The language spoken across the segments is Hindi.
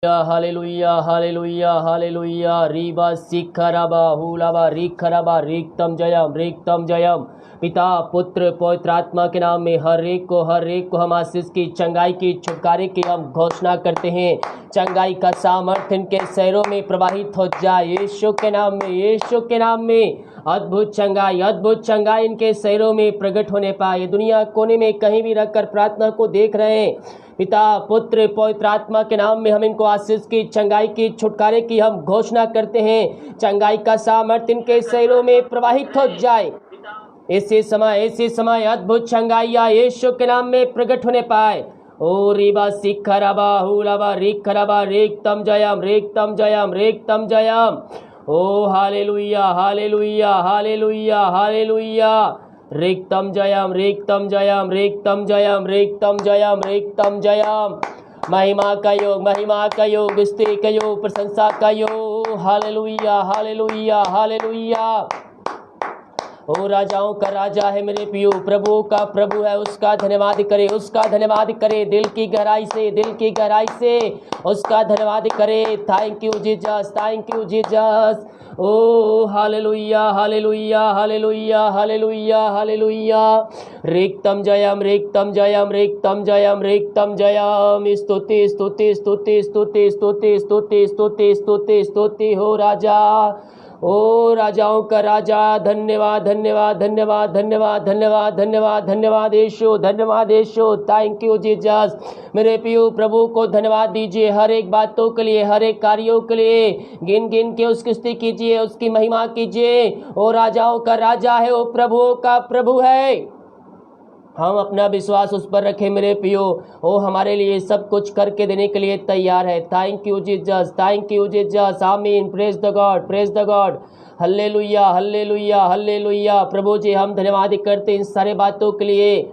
हालेलुया हालेलुया हालेलुया रीबा सिखरबा हुलाबा रिखरबा रिक्तम जयम। पिता पुत्र पवित्र आत्मा के नाम में हर एक को हम आशीष की चंगाई की छुटकारे की हम घोषणा करते हैं। चंगाई का सामर्थ्य इनके शहरों में प्रवाहित हो जाए यीशु के नाम में अद्भुत चंगाई इनके शहरों में प्रकट होने पाए। दुनिया कोने में कहीं भी रखकर प्रार्थना को देख रहे हैं। पिता पुत्र पवित्र आत्मा के नाम में हम इनको आशीष की चंगाई की छुटकारे की हम घोषणा करते हैं। चंगाई का सामर्थ्य इनके शरीरों में प्रवाहित हो जाए। ऐसे समय अद्भुत चंगाइयाँ यीशु के नाम में प्रकट होने पाए। ओ रिबा सिखरबा हुलबा रिखरबा रेक्तम जयम। ओ हालेलुया हालेलुया हालेलुया हालेलुया रिक्तम जयम। महिमा का योग स्तुति का योग प्रशंसा का योग। Hallelujah hallelujah hallelujah. ओ राजाओं का राजा है मेरे पियो, प्रभु का प्रभु है, उसका धन्यवाद करे दिल की गहराई से उसका धन्यवाद करे। Thank you Jesus. ओ hallelujah hallelujah hallelujah hallelujah hallelujah रिक्तम जयम। स्तुति हो राजा, ओ राजाओं का राजा। धन्यवाद यीशु। Thank you Jesus. मेरे पियो प्रभु को धन्यवाद दीजिए हर एक बातों के लिए, हर एक कार्यों के लिए। गिन के उसकी स्तुति कीजिए, उसकी महिमा कीजिए। ओ राजाओं का राजा है, ओ प्रभुओं का प्रभु है। हम अपना विश्वास उस पर रखें मेरे पियो। ओ हमारे लिए सब कुछ करके देने के लिए तैयार है। Thank you Jesus. आमीन। Praise the God. Hallelujah hallelujah hallelujah. प्रभु जी हम धन्यवाद करते इन सारे बातों के लिए।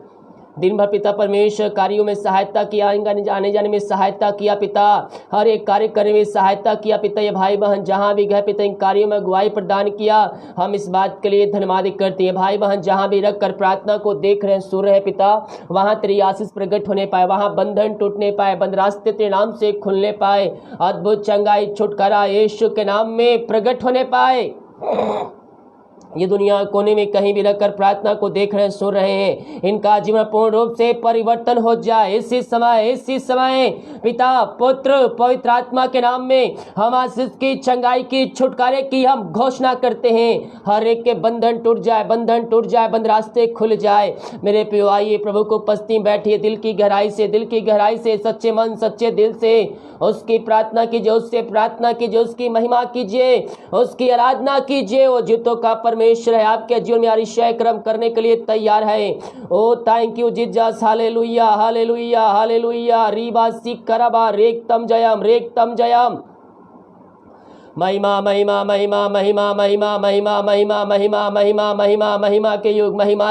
दिन भर पिता परमेश्वर कार्यों में सहायता किया, आने जाने में सहायता किया पिता, हर एक कार्य करने में सहायता किया पिता। ये भाई बहन जहाँ भी गए पिता इन कार्यों में अगुवाई प्रदान किया। हम इस बात के लिए धन्यवाद करते हैं। भाई बहन जहाँ भी रख कर प्रार्थना को देख रहे हैं, सुन रहे हैं पिता, वहाँ तेरी आशीष प्रकट होने पाए, वहाँ बंधन टूटने पाए, बंद रास्ते तेरे नाम से खुलने पाए, अद्भुत चंगाई छुटकारा यीशु के नाम में प्रकट होने पाए। ये दुनिया कोने में कहीं भी रखकर प्रार्थना को देख रहे हैं, सुन रहे हैं, इनका जीवन पूर्ण रूप से परिवर्तन हो जाए इसी समय पिता पुत्र पवित्र आत्मा के नाम में हम आशीष की चंगाई की छुटकारे की हम घोषणा करते हैं। हर एक के बंधन टूट जाए, बंद रास्ते खुल जाए। मेरे प्रियो आइए प्रभु को उपस्थित बैठिए, दिल की गहराई से सच्चे मन सच्चे दिल से उसकी प्रार्थना कीजिए, उससे प्रार्थना कीजिए, उसकी महिमा कीजिए, उसकी आराधना कीजिए। वो जीतों का परमेश्वर है, आपके जीवन में आरिश्य कर्म करने के लिए तैयार है। ओ thank you Jesus. Hallelujah hallelujah hallelujah रीबा सिखरबा रेक्तम जयम। महिमा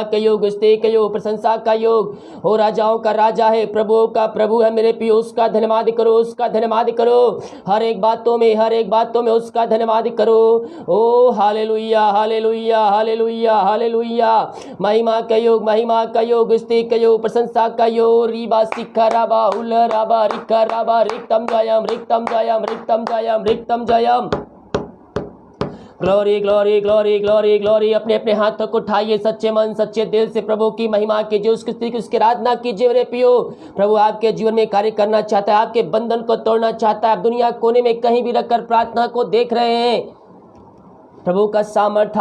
के योग स्तुति के योग प्रशंसा का योग। हो राजाओं का राजा है, प्रभुओं का प्रभु है मेरे पियो, उसका धन्यवाद करो हर एक बातों में उसका धन्यवाद करो। ओ हालेलुया हालेलुया हालेलुया हालेलुया। महिमा का योग स्तुति के योग प्रशंसा का योग। रीबा सिखरबा हुलरबा रिखरबा रिक्तम जयम। Glory glory glory glory glory. अपने अपने हाथों को उठाइए, सच्चे मन सच्चे दिल से प्रभु की महिमा कीजिए, उसकी आराधना कीजिए। मेरे पियो प्रभु आपके जीवन में कार्य करना चाहता है, आपके बंधन को तोड़ना चाहता है। आप दुनिया कोने में कहीं भी रखकर प्रार्थना को देख रहे हैं, प्रभु का सामर्थ्य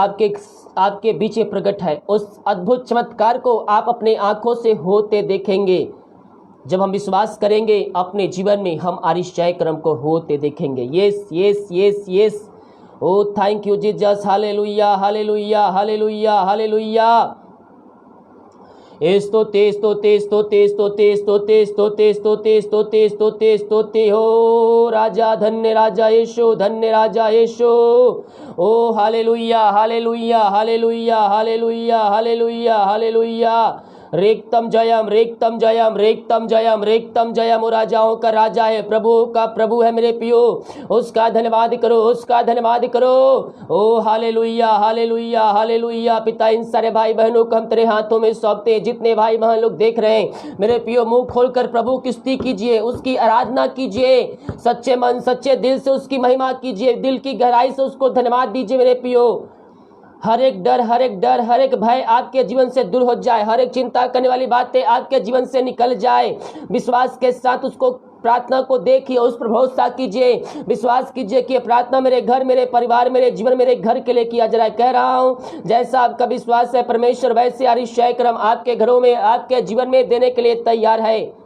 आपके बीच प्रकट है। उस अद्भुत चमत्कार को आप अपने आंखों से होते देखेंगे। जब हम विश्वास करेंगे अपने जीवन में, हम आरिश्य कर्म को होते देखेंगे। यस। ओ thank you Jesus. Hallelujah hallelujah hallelujah hallelujah. स्तुति हो राजा, धन्य राजा यीशु। ओ hallelujah hallelujah hallelujah hallelujah hallelujah hallelujah. रेक्तम जयम रेक्तम जयम रेक्तम जयम रेक्तम जयम। वो राजाओं का राजा है, प्रभुओं का प्रभु है मेरे पियो, उसका धन्यवाद करो, उसका धन्यवाद करो। ओ हालेलुया हालेलुया हालेलुया। पिता इन सारे भाई बहनों को हम तेरे हाथों में सौंपते हैं। जितने भाई बहन लोग देख रहे हैं मेरे पियो, मुंह खोलकर प्रभु की स्तुति कीजिए, उसकी आराधना कीजिए, सच्चे मन सच्चे दिल से उसकी महिमा कीजिए, दिल की गहराई से उसको धन्यवाद दीजिए मेरे पियो। हर एक डर हर एक डर हर एक भय आपके जीवन से दूर हो जाए, हर एक चिंता करने वाली बातें आपके जीवन से निकल जाए। विश्वास के साथ उसको प्रार्थना को देखिए, उस पर भरोसा कीजिए, विश्वास कीजिए कि प्रार्थना मेरे घर मेरे परिवार मेरे जीवन मेरे घर के लिए किया जा रहा है। कह रहा हूं जैसा आपका विश्वास है परमेश्वर वैसे अतिशय क्रम आपके घरों में आपके जीवन में देने के लिए तैयार है।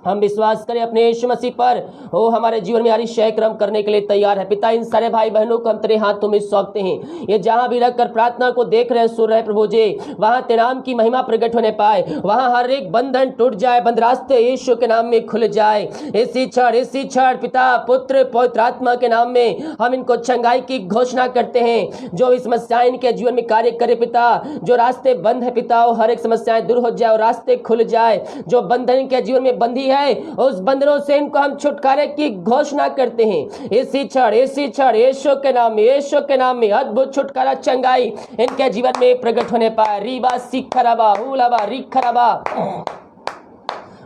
हम विश्वास करें अपने यीशु मसीह पर, वो हमारे जीवन में अतिशय क्रम करने के लिए तैयार है। पिता इन सारे भाई बहनों को हम तेरे हाथों में सौंपते हैं। ये जहां भी रखकर प्रार्थना को देख रहे सुन रहे प्रभु जी, वहां तेरे नाम की महिमा प्रकट होने पाए, वहां हर एक बंधन टूट जाए, बंद रास्ते यीशु के नाम में खुल जाए। इसी क्षण पिता पुत्र पवित्र आत्मा के नाम में हम इनको चंगाई की घोषणा करते हैं। जो भी समस्याएं इनके जीवन में कार्य करे पिता, जो रास्ते बंद है पिता वो हर एक समस्याएं दूर हो जाए और रास्ते खुल जाए। जो बंधन इनके जीवन में बंधी है उस बंधनों से इनको हम छुटकारे की घोषणा करते हैं। इसी क्षण यीशु के नाम में अद्भुत छुटकारा चंगाई इनके जीवन में प्रकट होने पाए। रीबा सिखरबा हुलबा रिखरबा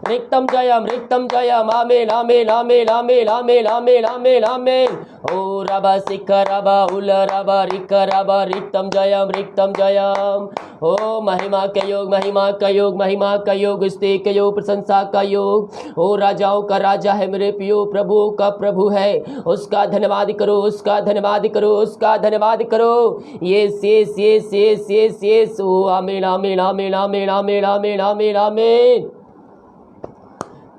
रिक्तम जयम आमेन आमेन आमेन आमेन आमेन आमेन आमेन आमेन। ओ रबा सिखरबा उल रबा रिखरबा रिक्तम जयम। ओ महिमा का योग महिमा का योग महिमा का योग स्तुति का योग प्रशंसा का योग। ओ राजाओं का राजा है मेरे पियो, प्रभुओं का प्रभु है, उसका धन्यवाद करो, उसका धन्यवाद करो, उसका धन्यवाद करो। यस ओ आमीन आमीन आमीन आमीन आमीन आमीन आमीन आमीन।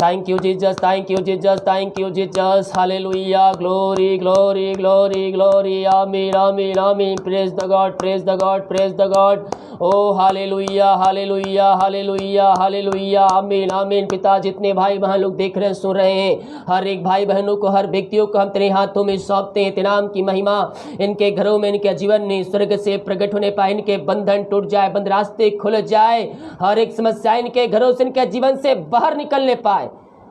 Thank you Jesus, thank you Jesus, thank you Jesus, hallelujah, glory, glory, glory, glory, amen, amen, amen, praise the God, praise the God, praise the God, oh hallelujah, hallelujah, hallelujah, hallelujah, amen, amen। पिता जितने भाई बहन लोग देख रहे हैं सुन रहे हैं, हर एक भाई बहनों को हर व्यक्तियों को हम तेरे हाथों में सौंपते हैं। तेरे नाम की महिमा इनके घरों में इनके जीवन में स्वर्ग से प्रकट होने पाए, इनके बंधन टूट जाए, बंद रास्ते खुल जाए, हर एक समस्या इनके घरों से इनके जीवन से बाहर निकलने पाए।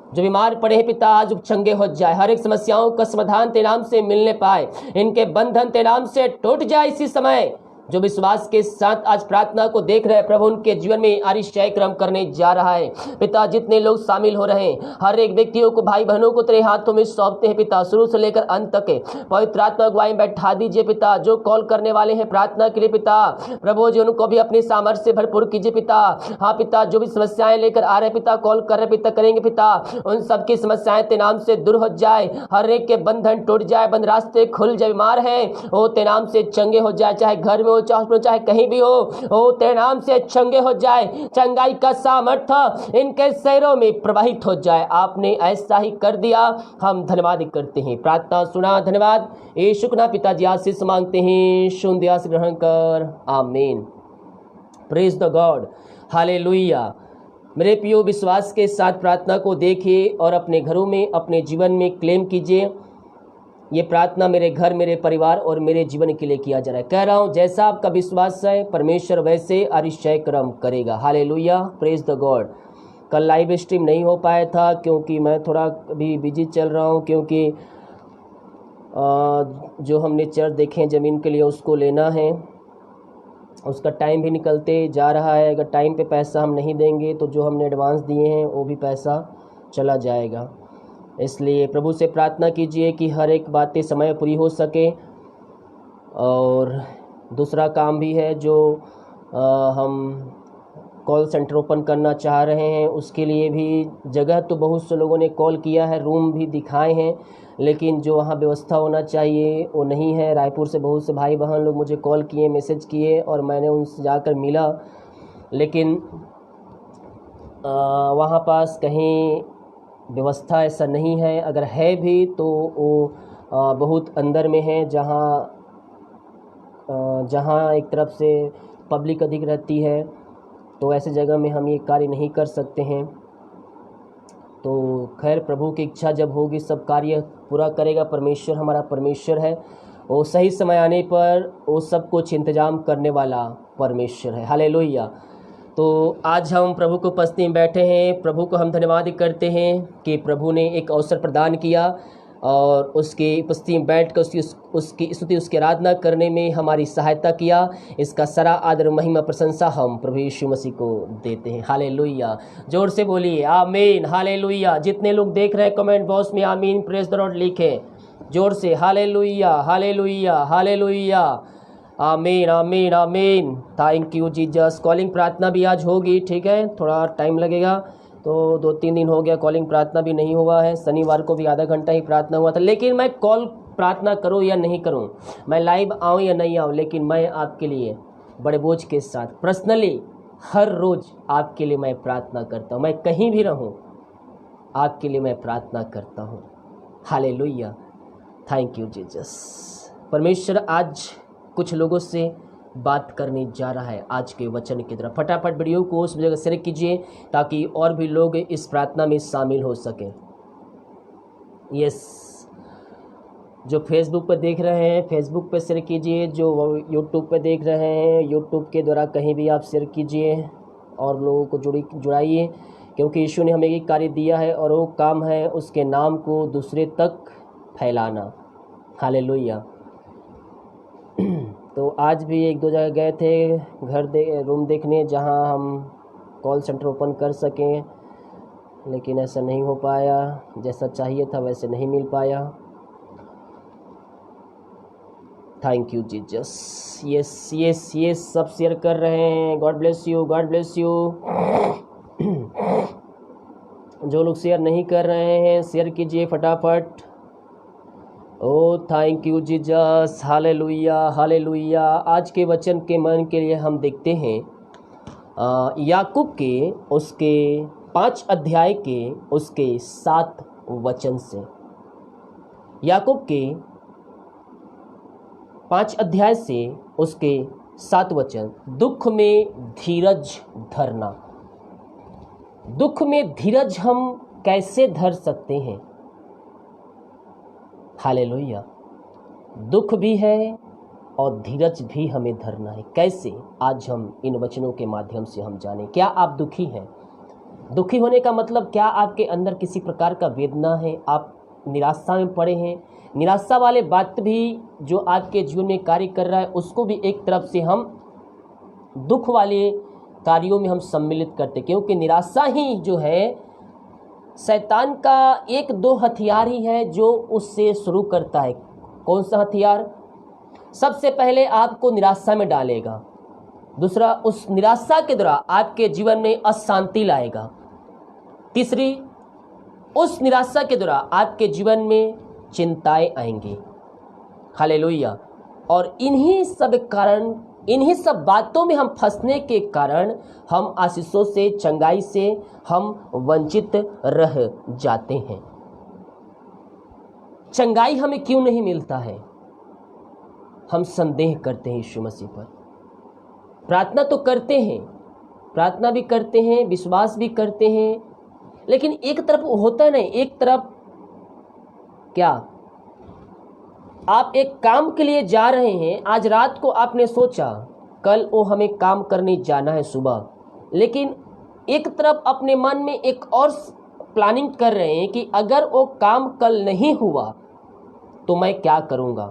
जो बीमार पड़े हैं पिता आज चंगे हो जाए, हर एक समस्याओं का समाधान तेरे नाम से मिलने पाए, इनके बंधन तेरे नाम से टूट जाए। इसी समय जो विश्वास के साथ आज प्रार्थना को देख रहे हैं प्रभु, उनके जीवन में अतिशय क्रम करने जा रहा है। पिता जितने लोग शामिल हो रहे हैं हर एक व्यक्तियों को भाई बहनों को तेरे हाथों में सौंपते हैं पिता, शुरू से लेकर अंत तक पवित्र आत्मा अगुवाई में बैठा दीजिए पिता। जो कॉल करने वाले हैं प्रार्थना के लिए पिता, प्रभु जी उनको भी अपनी सामर्थ्य से भरपूर कीजिए पिता। हाँ पिता, जो भी समस्याएं लेकर आ रहे पिता, कॉल कर रहे पिता, करेंगे पिता, उन सबकी समस्याएं तेरे नाम से दूर हो जाए, हर एक के बंधन टूट जाए, बंद रास्ते खुल जाए, बीमार है वो तेरे नाम से चंगे हो जाए, चाहे घर में चाहे कहीं भी हो तेरे नाम से चंगे हो जाए। चंगाई का सामर्थ्य इनके शरीरों में प्रवाहित हो जाए। आपने ऐसा ही कर दिया, हम धन्यवाद करते हैं। प्रार्थना सुना, धन्यवाद यीशु के नाम पिताजी आशीष मांगते हैं, शून्य आशीष ग्रहण कर, आमीन। Praise the God, hallelujah. मेरे प्रियो विश्वास के साथ प्रार्थना को देखिए और अपने घरों में अपने जीवन में क्लेम कीजिए। ये प्रार्थना मेरे घर मेरे परिवार और मेरे जीवन के लिए किया जा रहा है। कह रहा हूँ जैसा आपका विश्वास है परमेश्वर वैसे अतिशय कर्म करेगा। Hallelujah, praise the God. कल लाइव स्ट्रीम नहीं हो पाया था क्योंकि मैं थोड़ा अभी बिजी चल रहा हूँ, क्योंकि जो हमने चर्च देखे हैं ज़मीन के लिए उसको लेना है, उसका टाइम भी निकलते जा रहा है। अगर टाइम पे पैसा हम नहीं देंगे तो जो हमने एडवांस दिए हैं वो भी पैसा चला जाएगा। इसलिए प्रभु से प्रार्थना कीजिए कि हर एक बातें समय पूरी हो सके। और दूसरा काम भी है जो हम कॉल सेंटर ओपन करना चाह रहे हैं, उसके लिए भी जगह तो बहुत से लोगों ने कॉल किया है, रूम भी दिखाए हैं, लेकिन जो वहाँ व्यवस्था होना चाहिए वो नहीं है। रायपुर से बहुत से भाई बहन लोग मुझे कॉल किए, मैसेज किए और मैंने उनसे जाकर मिला, लेकिन वहाँ पास कहीं व्यवस्था ऐसा नहीं है। अगर है भी तो वो बहुत अंदर में है, जहाँ एक तरफ से पब्लिक अधिक रहती है, तो ऐसे जगह में हम ये कार्य नहीं कर सकते हैं। तो खैर प्रभु की इच्छा जब होगी सब कार्य पूरा करेगा। परमेश्वर हमारा परमेश्वर है, वो सही समय आने पर वो सब कुछ इंतजाम करने वाला परमेश्वर है। हालेलुया। तो आज हम प्रभु को उपस्थिति में बैठे हैं। प्रभु को हम धन्यवाद करते हैं कि प्रभु ने एक अवसर प्रदान किया और उसकी उपस्थिति में बैठ कर उसकी स्तुति, उसकी आराधना करने में हमारी सहायता किया। इसका सारा आदर, महिमा, प्रशंसा हम प्रभु यीशु मसीह को देते हैं। हालेलुया। जोर से बोलिए आमीन। हालेलुया। जितने लोग देख रहे हैं कमेंट बॉक्स में आमीन प्रेज द लॉर्ड लिखें जोर से। हालेलुया, हालेलुया, हालेलुया, आमीन, आमीन, आमीन। Thank you Jesus. कॉलिंग प्रार्थना भी आज होगी, ठीक है, थोड़ा टाइम लगेगा। तो 2-3 दिन हो गया कॉलिंग प्रार्थना भी नहीं हुआ है। शनिवार को भी आधा घंटा ही प्रार्थना हुआ था। लेकिन मैं कॉल प्रार्थना करूं या नहीं करूं, मैं लाइव आऊं या नहीं आऊं, लेकिन मैं आपके लिए बड़े बोझ के साथ पर्सनली हर रोज़ आपके लिए मैं प्रार्थना करता हूं। मैं कहीं भी रहूं, आपके लिए मैं प्रार्थना करता हूं। हालेलुया। Thank you Jesus. परमेश्वर आज कुछ लोगों से बात करने जा रहा है आज के वचन की तरफ। फटाफट वीडियो को उस जगह शेयर कीजिए ताकि और भी लोग इस प्रार्थना में शामिल हो सकें। यस, जो फेसबुक पर देख रहे हैं फेसबुक पर शेयर कीजिए, जो यूट्यूब पर देख रहे हैं यूट्यूब के द्वारा कहीं भी आप शेयर कीजिए और लोगों को जुड़ाइए, क्योंकि यीशु ने हमें एक कार्य दिया है और वो काम है उसके नाम को दूसरे तक फैलाना। हालेलुया। तो आज भी 1-2 जगह गए थे रूम देखने जहां हम कॉल सेंटर ओपन कर सकें, लेकिन ऐसा नहीं हो पाया। जैसा चाहिए था वैसे नहीं मिल पाया। Thank you Jesus. Yes yes yes, सब शेयर कर रहे हैं। God bless you, God bless you. जो लोग शेयर नहीं कर रहे हैं शेयर कीजिए फटाफट। ओ thank you Jesus. Hallelujah, hallelujah. आज के वचन के मन के लिए हम देखते हैं याकूब के उसके 5 अध्याय के उसके 7 वचन से। याकूब के 5 अध्याय से उसके 7 वचन। दुख में धीरज धरना। दुख में धीरज हम कैसे धर सकते हैं? हालेलुया। दुख भी है और धीरज भी हमें धरना है। कैसे? आज हम इन वचनों के माध्यम से हम जानें। क्या आप दुखी हैं? दुखी होने का मतलब क्या आपके अंदर किसी प्रकार का वेदना है? आप निराशा में पड़े हैं? निराशा वाले बात भी जो आपके जीवन में कार्य कर रहा है उसको भी एक तरफ से हम दुख वाले कार्यों में हम सम्मिलित करते, क्योंकि निराशा ही जो है शैतान का 1-2 हथियार ही है जो उससे शुरू करता है। कौन सा हथियार? सबसे पहले आपको निराशा में डालेगा। दूसरा, उस निराशा के द्वारा आपके जीवन में अशांति लाएगा। तीसरी, उस निराशा के द्वारा आपके जीवन में चिंताएं आएंगी। हालेलुया। और इन्हीं सब बातों में हम फंसने के कारण हम आशीषों से, चंगाई से हम वंचित रह जाते हैं। चंगाई हमें क्यों नहीं मिलता है? हम संदेह करते हैं यीशु मसीह पर। प्रार्थना तो करते हैं, प्रार्थना भी करते हैं, विश्वास भी करते हैं, लेकिन एक तरफ होता नहीं। एक तरफ क्या, आप एक काम के लिए जा रहे हैं, आज रात को आपने सोचा कल वो हमें काम करने जाना है सुबह, लेकिन एक तरफ अपने मन में एक और प्लानिंग कर रहे हैं कि अगर वो काम कल नहीं हुआ तो मैं क्या करूँगा।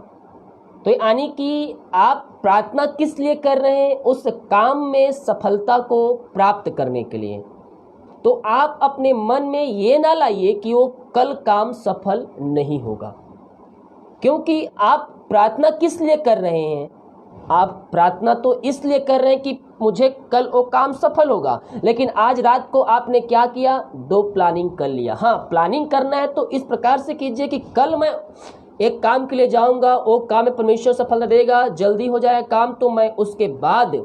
तो यानी कि आप प्रार्थना किस लिए कर रहे हैं? उस काम में सफलता को प्राप्त करने के लिए। तो आप अपने मन में ये ना लाइए कि वो कल काम सफल नहीं होगा, क्योंकि आप प्रार्थना किस लिए कर रहे हैं? आप प्रार्थना तो इसलिए कर रहे हैं कि मुझे कल वो काम सफल होगा, लेकिन आज रात को आपने क्या किया? 2 प्लानिंग कर लिया। हाँ, प्लानिंग करना है तो इस प्रकार से कीजिए कि कल मैं एक काम के लिए जाऊंगा, वो काम में परमेश्वर सफलता देगा, जल्दी हो जाएगा काम, तो मैं उसके बाद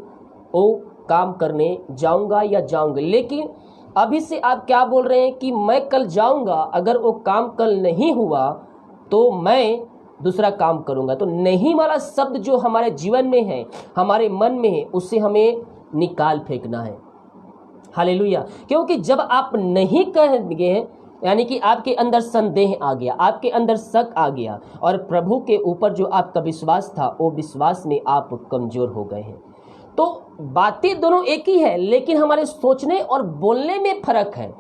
वो काम करने जाऊंगा या जाऊंगी। लेकिन अभी से आप क्या बोल रहे हैं कि मैं कल जाऊंगा, अगर वो काम कल नहीं हुआ तो मैं दूसरा काम करूंगा। तो नहीं वाला शब्द जो हमारे जीवन में है, हमारे मन में है, उसे हमें निकाल फेंकना है। हालेलुया। क्योंकि जब आप नहीं कहेंगे, यानी कि आपके अंदर संदेह आ गया, आपके अंदर शक आ गया, और प्रभु के ऊपर जो आपका विश्वास था वो विश्वास में आप कमजोर हो गए हैं। तो बातें दोनों एक ही है, लेकिन हमारे सोचने और बोलने में फर्क है।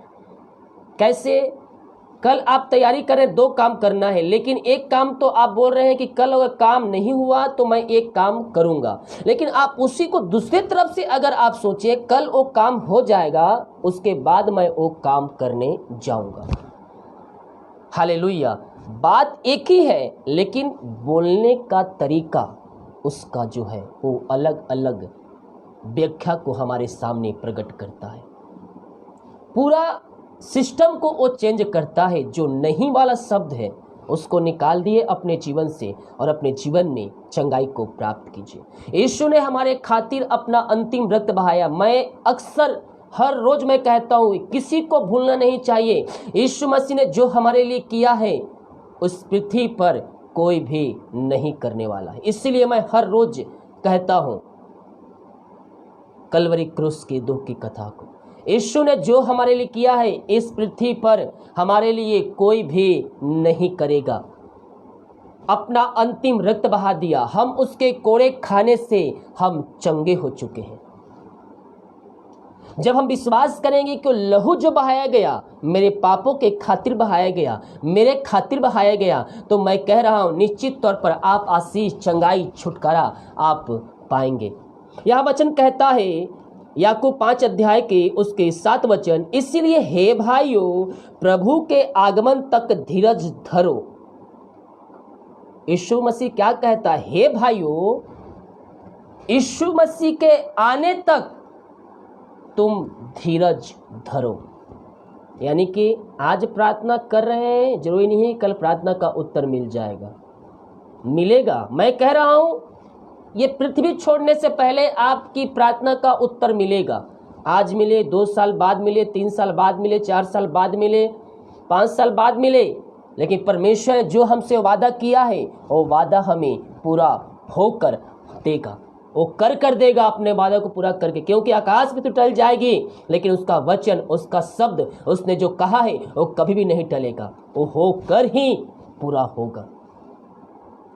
कैसे? कल आप तैयारी करें, 2 काम करना है, लेकिन एक काम तो आप बोल रहे हैं कि कल अगर काम नहीं हुआ तो मैं एक काम करूंगा, लेकिन आप उसी को दूसरी तरफ से अगर आप सोचिए कल वो काम हो जाएगा, उसके बाद मैं वो काम करने जाऊंगा। हालेलुया। बात एक ही है, लेकिन बोलने का तरीका उसका जो है वो अलग अलग व्याख्या को हमारे सामने प्रकट करता है। पूरा सिस्टम को वो चेंज करता है। जो नहीं वाला शब्द है उसको निकाल दिए अपने जीवन से और अपने जीवन में चंगाई को प्राप्त कीजिए। यीशु ने हमारे खातिर अपना अंतिम रक्त बहाया। मैं अक्सर हर रोज मैं कहता हूँ, किसी को भूलना नहीं चाहिए। यीशु मसीह ने जो हमारे लिए किया है उस पृथ्वी पर कोई भी नहीं करने वाला है। इसलिए मैं हर रोज कहता हूँ कलवरी क्रूस के दुख की कथा को। यीशु ने जो हमारे लिए किया है इस पृथ्वी पर हमारे लिए कोई भी नहीं करेगा। अपना अंतिम रक्त बहा दिया, हम उसके कोड़े खाने से हम चंगे हो चुके हैं। जब हम विश्वास करेंगे कि लहू जो बहाया गया मेरे पापों के खातिर बहाया गया, मेरे खातिर बहाया गया, तो मैं कह रहा हूं निश्चित तौर पर आप आशीष, चंगाई, छुटकारा आप पाएंगे। यह वचन कहता है याकूब 5 अध्याय के उसके 7 वचन, इसलिए हे भाइयों प्रभु के आगमन तक धीरज धरो। यीशु मसीह क्या कहता है? हे भाइयों, यीशु मसीह के आने तक तुम धीरज धरो। यानी कि आज प्रार्थना कर रहे हैं, जरूरी नहीं है कल प्रार्थना का उत्तर मिल जाएगा, मिलेगा। मैं कह रहा हूं ये पृथ्वी छोड़ने से पहले आपकी प्रार्थना का उत्तर मिलेगा। आज मिले, 2 साल बाद मिले, 3 साल बाद मिले, 4 साल बाद मिले, 5 साल बाद मिले, लेकिन परमेश्वर ने जो हमसे वादा किया है वो वादा हमें पूरा होकर देगा। वो कर देगा अपने वादा को पूरा करके, क्योंकि आकाश भी तो टल जाएगी लेकिन उसका वचन, उसका शब्द, उसने जो कहा है वो कभी भी नहीं टलेगा, वो होकर ही पूरा होगा।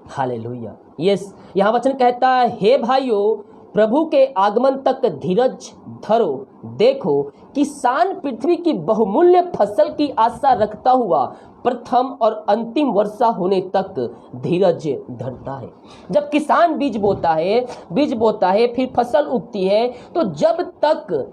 हालेलुया। यस, यहाँ वचन कहता है हे भाइयों प्रभु के आगमन तक धीरज धरो। देखो किसान पृथ्वी की बहुमूल्य फसल की आशा रखता हुआ प्रथम और अंतिम वर्षा होने तक धीरज धरता है। जब किसान बीज बोता है फिर फसल उगती है, तो जब तक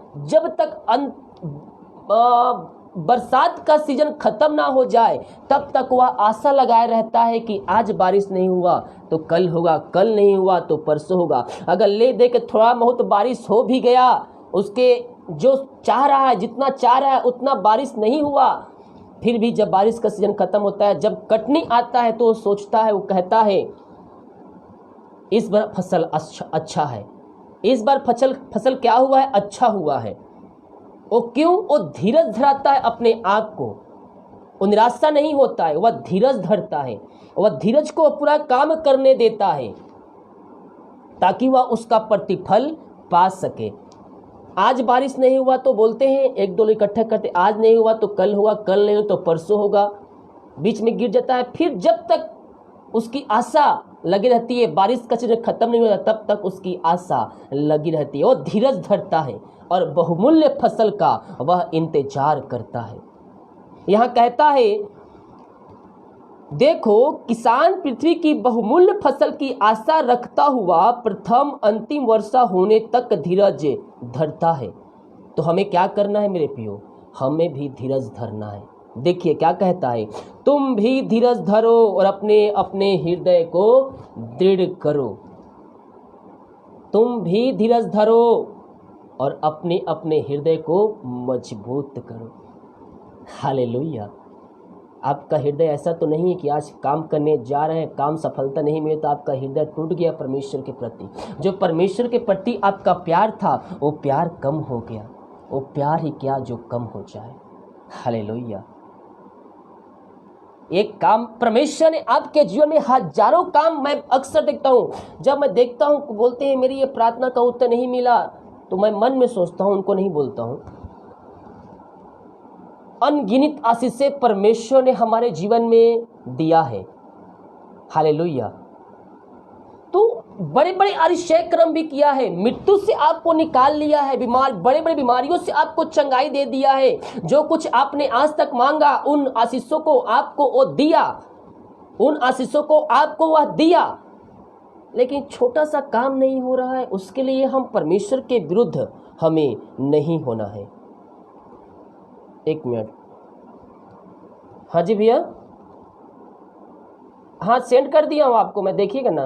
बरसात का सीजन खत्म ना हो जाए तब तक वह आशा लगाए रहता है कि आज बारिश नहीं हुआ तो कल होगा, कल नहीं हुआ तो परसों होगा। अगर ले दे के थोड़ा बहुत बारिश हो भी गया, उसके जो चाह रहा है, जितना चाह रहा है उतना बारिश नहीं हुआ, फिर भी जब बारिश का सीजन खत्म होता है, जब कटनी आता है तो वो सोचता है, वो कहता है इस बार फसल अच्छा है, इस बार फसल क्या हुआ है? अच्छा हुआ है। वो क्यों? वो धीरज धराता है अपने आप को, वो निराशा नहीं होता है, वह धीरज धरता है, वह धीरज को पूरा काम करने देता है ताकि वह उसका प्रतिफल पा सके। आज बारिश नहीं हुआ तो बोलते हैं, एक दो लोग इकट्ठा करते, आज नहीं हुआ तो कल होगा, कल नहीं हुआ तो परसों होगा, बीच में गिर जाता है। फिर जब तक उसकी आशा लगी रहती है, बारिश का सीजन खत्म नहीं होता तब तक उसकी आशा लगी रहती है। वो धीरज धरता है और बहुमूल्य फसल का वह इंतजार करता है। यहाँ कहता है देखो किसान पृथ्वी की बहुमूल्य फसल की आशा रखता हुआ प्रथम अंतिम वर्षा होने तक धीरज धरता है। तो हमें क्या करना है मेरे प्रियो? हमें भी धीरज धरना है। देखिए क्या कहता है, तुम भी धीरज धरो और अपने अपने हृदय को दृढ़ करो। तुम भी धीरज धरो और अपने अपने हृदय को मजबूत करो। हालेलुया। आपका हृदय ऐसा तो नहीं है कि आज काम करने जा रहे हैं, काम सफलता नहीं मिले तो आपका हृदय टूट गया परमेश्वर के प्रति। जो परमेश्वर के प्रति आपका प्यार था वो प्यार कम हो गया। वो प्यार ही क्या जो कम हो जाए। हालेलुया। एक काम परमेश्वर ने आपके जीवन में हजारों काम मैं अक्सर देखता हूँ। जब मैं देखता हूँ बोलते हैं मेरी ये प्रार्थना का उत्तर नहीं मिला, तो मैं मन में सोचता हूँ, उनको नहीं बोलता हूँ, अनगिनत आशीषें परमेश्वर ने हमारे जीवन में दिया है। हालेलुया। तो बड़े बड़े अतिशय कर्म भी किया है, मृत्यु से आपको निकाल लिया है, बड़े बड़े बीमारियों से आपको चंगाई दे दिया है। जो कुछ आपने आज तक मांगा उन आशीषों को आपको वो दिया, उन आशीषों को आपको वह दिया। लेकिन छोटा सा काम नहीं हो रहा है, उसके लिए हम परमेश्वर के विरुद्ध हमें नहीं होना है। एक मिनट, हाँ जी भैया, हाँ सेंड कर दिया हूँ आपको मैं, देखिएगा ना,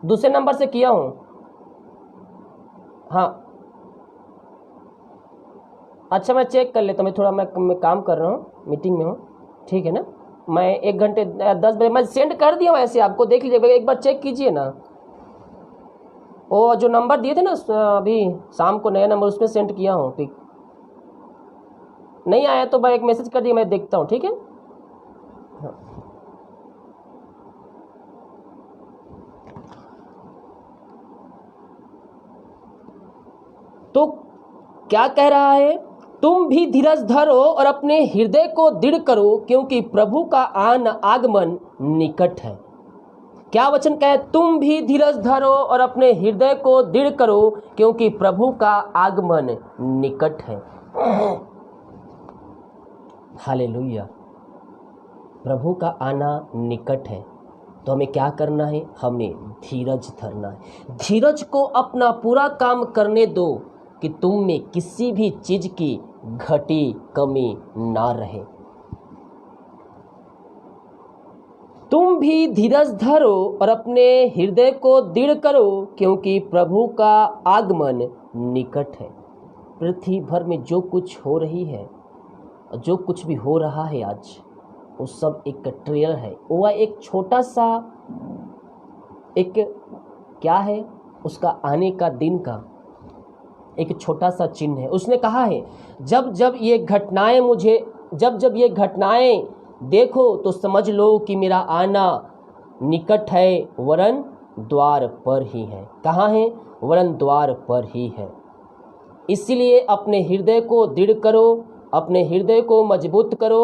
दूसरे नंबर से किया हूँ। हाँ अच्छा मैं चेक कर लेता हूँ, मैं थोड़ा मैं काम कर रहा हूँ, मीटिंग में हूँ, ठीक है ना। मैं 1 घंटे 10 बजे मैं सेंड कर दिया हूँ, ऐसे आपको देख लीजिएगा, एक बार चेक कीजिए ना। वो जो नंबर दिए थे ना अभी शाम को, नया नंबर, उसमें सेंड किया हूँ। पिक नहीं आया तो मैं एक मैसेज कर दिया, मैं देखता हूँ, ठीक है। हाँ। तो क्या कह रहा है, तुम भी धीरज धरो और अपने हृदय को दृढ़ करो, क्योंकि प्रभु का आगमन निकट है। क्या वचन कहे, तुम भी धीरज धरो और अपने हृदय को दृढ़ करो, क्योंकि प्रभु का आगमन निकट है। हालेलुया, प्रभु का आना निकट है। तो हमें क्या करना है, हमें धीरज धरना है। धीरज को अपना पूरा काम करने दो कि तुम में किसी भी चीज की घटी कमी ना रहे। तुम भी धीरज धरो और अपने हृदय को दृढ़ करो, क्योंकि प्रभु का आगमन निकट है। पृथ्वी भर में जो कुछ हो रही है, जो कुछ भी हो रहा है आज, वो सब एक ट्रेलर है। वह एक छोटा सा एक क्या है, उसका आने का दिन का एक छोटा सा चिन्ह है। उसने कहा है, जब जब ये घटनाएं देखो तो समझ लो कि मेरा आना निकट है, वरन द्वार पर ही है। कहाँ है, वरन द्वार पर ही है। इसलिए अपने हृदय को दृढ़ करो, अपने हृदय को मजबूत करो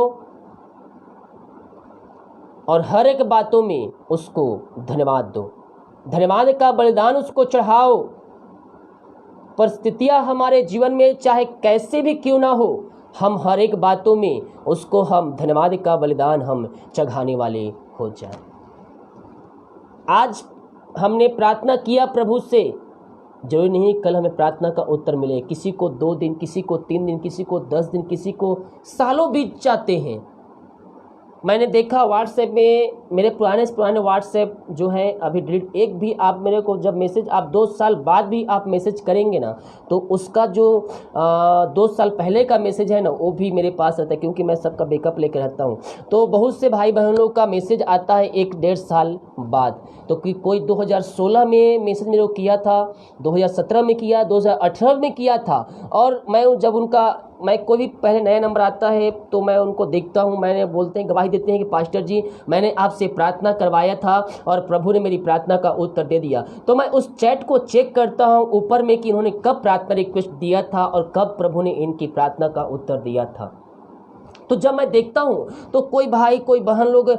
और हर एक बातों में उसको धन्यवाद दो। धन्यवाद का बलिदान उसको चढ़ाओ। परिस्थितियां हमारे जीवन में चाहे कैसे भी क्यों ना हो, हम हर एक बातों में उसको हम धन्यवाद का बलिदान हम चढ़ाने वाले हो जाए। आज हमने प्रार्थना किया प्रभु से, जरूरी नहीं कल हमें प्रार्थना का उत्तर मिले। किसी को 2 दिन, किसी को 3 दिन, किसी को 10 दिन, किसी को सालों बीत जाते हैं। मैंने देखा व्हाट्सएप में, मेरे पुराने व्हाट्सएप जो है अभी डिलीट, एक भी आप मेरे को जब मैसेज आप 2 साल बाद भी आप मैसेज करेंगे ना, तो उसका जो 2 साल पहले का मैसेज है ना, वो भी मेरे पास रहता है, क्योंकि मैं सबका बैकअप लेकर रहता हूँ। तो बहुत से भाई बहनों का मैसेज आता है 1-1.5 साल बाद। तो कोई 2016 में मैसेज मेरे को किया था, 2017 में किया, 2018 में किया था। और मैं जब मैं कोई भी पहले नया नंबर आता है तो मैं उनको देखता हूँ, मैंने बोलते हैं, गवाही देते हैं कि पास्टर जी मैंने आपसे प्रार्थना करवाया था और प्रभु ने मेरी प्रार्थना का उत्तर दे दिया। तो मैं उस चैट को चेक करता हूँ ऊपर में कि इन्होंने कब प्रार्थना रिक्वेस्ट दिया था और कब प्रभु ने इनकी प्रार्थना का उत्तर दिया था। तो जब मैं देखता हूँ तो कोई भाई कोई बहन लोग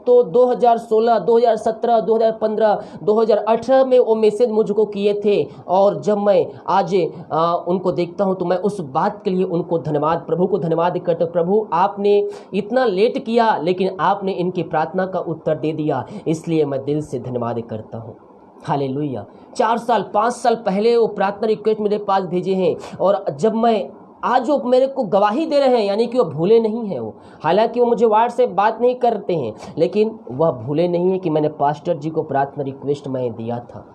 तो 2016, 2017, 2015, 2018 में वो मैसेज मुझको किए थे। और जब मैं आज उनको देखता हूँ तो मैं उस बात के लिए उनको प्रभु को धन्यवाद करता हूँ। प्रभु आपने इतना लेट किया, लेकिन आपने इनकी प्रार्थना का उत्तर दे दिया, इसलिए मैं दिल से धन्यवाद करता हूँ। हालेलुया। 4 साल 5 साल पहले वो प्रार्थना रिक्वेस्ट मेरे पास भेजे हैं, और जब मैं आज वो मेरे को गवाही दे रहे हैं, यानी कि वो भूले नहीं हैं। वो हालांकि वो मुझे व्हाट्सएप बात नहीं करते हैं, लेकिन वह भूले नहीं है कि मैंने पास्टर जी को प्रार्थना रिक्वेस्ट मैं दिया था।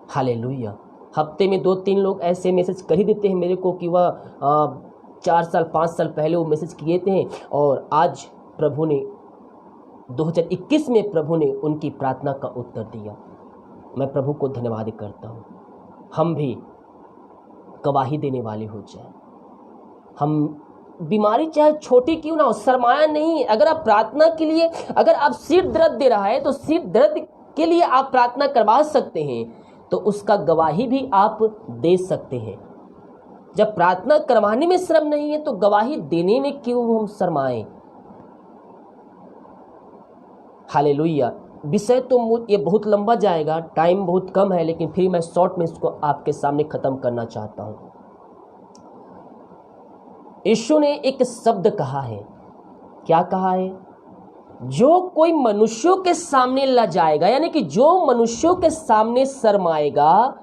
हालेलुया। हफ्ते में 2-3 लोग ऐसे मैसेज कर ही देते हैं मेरे को कि वह 4 साल 5 साल पहले वो मैसेज किए थे, और आज प्रभु ने 2021 में प्रभु ने उनकी प्रार्थना का उत्तर दिया। मैं प्रभु को धन्यवाद करता हूँ। हम भी गवाही देने वाले हो जाए। हम बीमारी चाहे छोटी क्यों ना हो, शर्माया नहीं। अगर आप प्रार्थना के लिए, अगर आप सिर दर्द दे रहा है तो सिर दर्द के लिए आप प्रार्थना करवा सकते हैं, तो उसका गवाही भी आप दे सकते हैं। जब प्रार्थना करवाने में शर्म नहीं है तो गवाही देने में क्यों हम शर्माएं। हालेलुया। विषय तो ये बहुत लंबा जाएगा, टाइम बहुत कम है, लेकिन फिर मैं शॉर्ट में इसको आपके सामने खत्म करना चाहता हूं। यीशु ने एक शब्द कहा है, क्या कहा है? जो कोई मनुष्यों के सामने लजाएगा, यानी कि जो मनुष्यों के सामने शर्माएगा,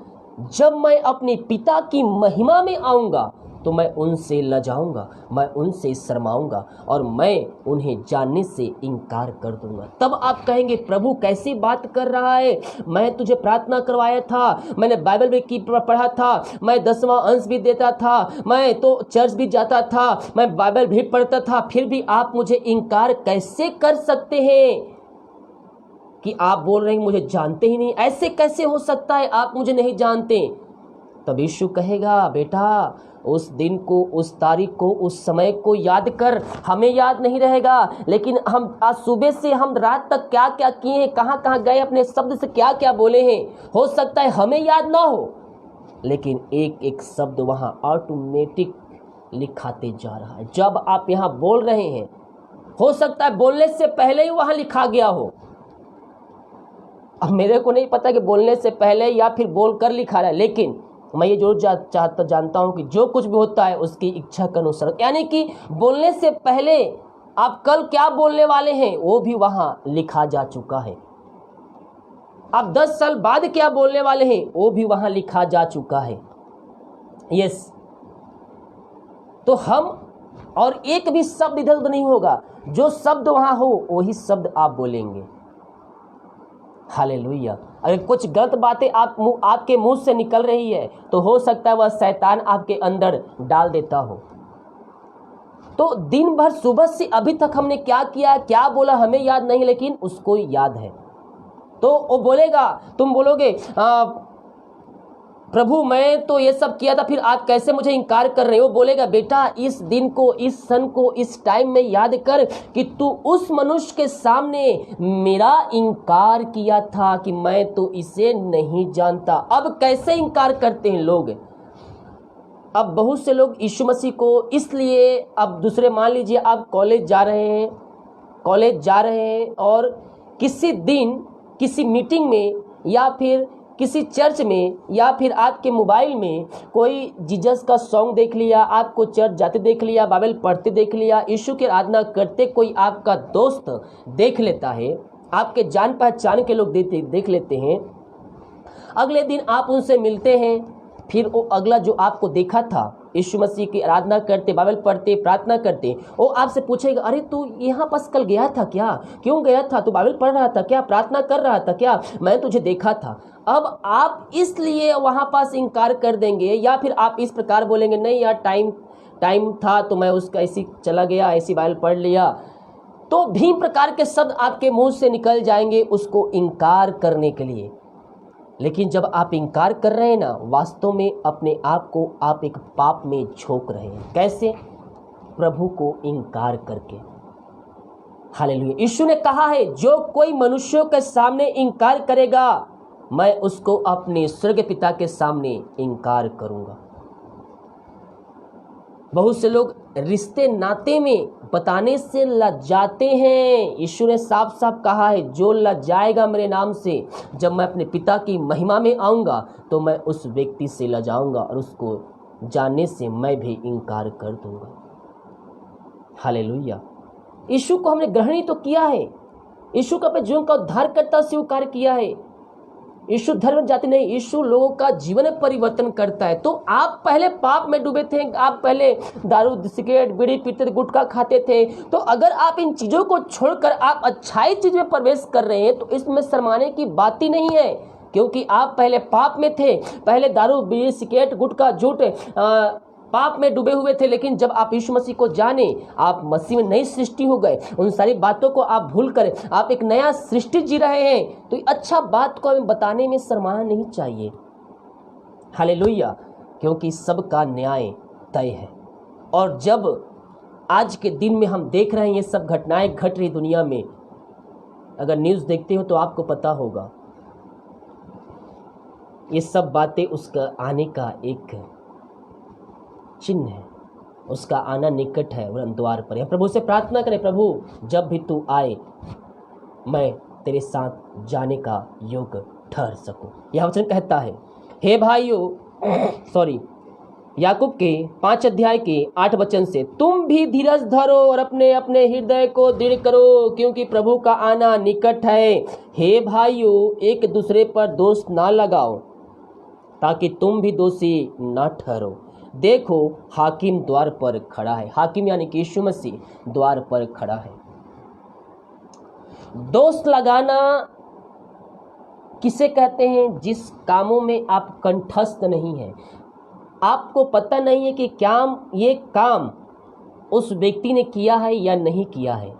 जब मैं अपने पिता की महिमा में आऊंगा तो मैं उनसे लजाऊंगा, मैं उनसे शर्माऊंगा और मैं उन्हें जानने से इनकार कर दूंगा। तब आप कहेंगे, प्रभु कैसी बात कर रहा है? मैं तुझे प्रार्थना करवाया था, मैंने बाइबल भी पढ़ा था, मैं 10वां अंश भी देता था, मैं तो चर्च भी जाता था, मैं बाइबल भी पढ़ता था, फिर भी आप मुझे इनकार कैसे कर सकते हैं कि आप बोल रहे हैं मुझे जानते ही नहीं? ऐसे कैसे हो सकता है, आप मुझे नहीं जानते? तब यीशु कहेगा, बेटा उस दिन को, उस तारीख को, उस समय को याद कर। हमें याद नहीं रहेगा, लेकिन हम आज सुबह से हम रात तक क्या क्या किए हैं, कहाँ कहाँ गए, अपने शब्द से क्या क्या बोले हैं, हो सकता है हमें याद ना हो, लेकिन एक एक शब्द वहाँ ऑटोमेटिक लिखाते जा रहा है। जब आप यहाँ बोल रहे हैं, हो सकता है बोलने से पहले ही वहाँ लिखा गया हो। अब मेरे को नहीं पता कि बोलने से पहले या फिर बोलकर लिखा रहा है, लेकिन मैं ये जरूर जानता हूं कि जो कुछ भी होता है उसकी इच्छा के अनुसार, यानी कि बोलने से पहले आप कल क्या बोलने वाले हैं वो भी वहां लिखा जा चुका है। आप 10 साल बाद क्या बोलने वाले हैं वो भी वहां लिखा जा चुका है। यस, तो हम और एक भी शब्द इधर उधर नहीं होगा, जो शब्द वहां हो वही शब्द आप बोलेंगे। हालेलुया। अगर कुछ गलत बातें आपके मुंह से निकल रही है तो हो सकता है वह शैतान आपके अंदर डाल देता हो। तो दिन भर सुबह से अभी तक हमने क्या किया, क्या बोला, हमें याद नहीं, लेकिन उसको याद है। तो वो बोलेगा, तुम बोलोगे प्रभु मैं तो ये सब किया था, फिर आप कैसे मुझे इनकार कर रहे हो? बोलेगा, बेटा इस दिन को, इस सन को, इस टाइम में याद कर कि तू उस मनुष्य के सामने मेरा इनकार किया था कि मैं तो इसे नहीं जानता। अब कैसे इनकार करते हैं लोग? अब बहुत से लोग यीशु मसीह को इसलिए, अब दूसरे मान लीजिए आप कॉलेज जा रहे हैं और किसी दिन किसी मीटिंग में या फिर किसी चर्च में या फिर आपके मोबाइल में कोई जीसस का सॉन्ग देख लिया, आपको चर्च जाते देख लिया, बाइबल पढ़ते देख लिया, यीशु की आराधना करते कोई आपका दोस्त देख लेता है, आपके जान पहचान के लोग देख लेते हैं। अगले दिन आप उनसे मिलते हैं, फिर वो अगला जो आपको देखा था यीशु मसीह की आराधना करते, बाइबल पढ़ते, प्रार्थना करते, वो आपसे पूछेगा, अरे तू यहाँ पास कल गया था क्या? क्यों गया था? तू बाइबल पढ़ रहा था क्या? प्रार्थना कर रहा था क्या? मैं तुझे देखा था। अब आप इसलिए वहाँ पास इनकार कर देंगे, या फिर आप इस प्रकार बोलेंगे, नहीं यार टाइम था तो मैं उसका ऐसी चला गया, ऐसी बाइबल पढ़ लिया। तो भी प्रकार के शब्द आपके मुंह से निकल जाएंगे उसको इनकार करने के लिए। लेकिन जब आप इनकार कर रहे हैं ना, वास्तव में अपने आप को आप एक पाप में झोंक रहे हैं। कैसे? प्रभु को इनकार करके। हालेलुया। यीशु ने कहा है, जो कोई मनुष्यों के सामने इनकार करेगा मैं उसको अपने स्वर्ग पिता के सामने इनकार करूंगा। बहुत से लोग रिश्ते नाते में बताने से लजाते हैं। यीशु ने साफ साफ कहा है, जो लजाएगा मेरे नाम से, जब मैं अपने पिता की महिमा में आऊंगा तो मैं उस व्यक्ति से लजाऊंगा और उसको जानने से मैं भी इनकार कर दूंगा। हालेलुया। यीशु को हमने ग्रहण ही तो किया है, यीशु का जीवन का उद्धारकर्ता स्वीकार किया है। यीशु धर्म जाति नहीं, यीशु लोगों का जीवन परिवर्तन करता है। तो आप पहले पाप में डूबे थे, आप पहले दारू, सिगरेट, बीड़ी पीते, गुटखा खाते थे। तो अगर आप इन चीजों को छोड़कर आप अच्छाई चीज में प्रवेश कर रहे हैं तो इसमें शर्माने की बात ही नहीं है, क्योंकि आप पहले पाप में थे, पहले दारू, बीड़ी, सिगरेट, गुटखा, झूठ, पाप में डूबे हुए थे। लेकिन जब आप यीशु मसीह को जाने, आप मसीह में नई सृष्टि हो गए, उन सारी बातों को आप भूल कर आप एक नया सृष्टि जी रहे हैं। तो अच्छा बात को हमें बताने में शर्माना नहीं चाहिए। हालेलुया। क्योंकि सबका न्याय तय है। और जब आज के दिन में हम देख रहे हैं ये सब घटनाएं घट रही दुनिया में, अगर न्यूज़ देखते हो तो आपको पता होगा ये सब बातें उसका आने का एक चिन्ह है, उसका आना निकट है और द्वार पर है। प्रभु से प्रार्थना करें, प्रभु जब भी तू आए मैं तेरे साथ जाने का योग्य ठहर सकूं। यह वचन कहता है, हे भाइयों याकूब के 5 अध्याय के 8 वचन से, तुम भी धीरज धरो और अपने अपने हृदय को दृढ़ करो, क्योंकि प्रभु का आना निकट है। हे भाइयों, एक दूसरे पर दोष ना लगाओ, ताकि तुम भी दोषी न ठहरो। देखो, हाकिम द्वार पर खड़ा है। हाकिम यानी कि यीशु मसीह द्वार पर खड़ा है। दोष लगाना किसे कहते हैं? जिस कामों में आप कंठस्थ नहीं हैं, आपको पता नहीं है कि क्या ये काम उस व्यक्ति ने किया है या नहीं किया है,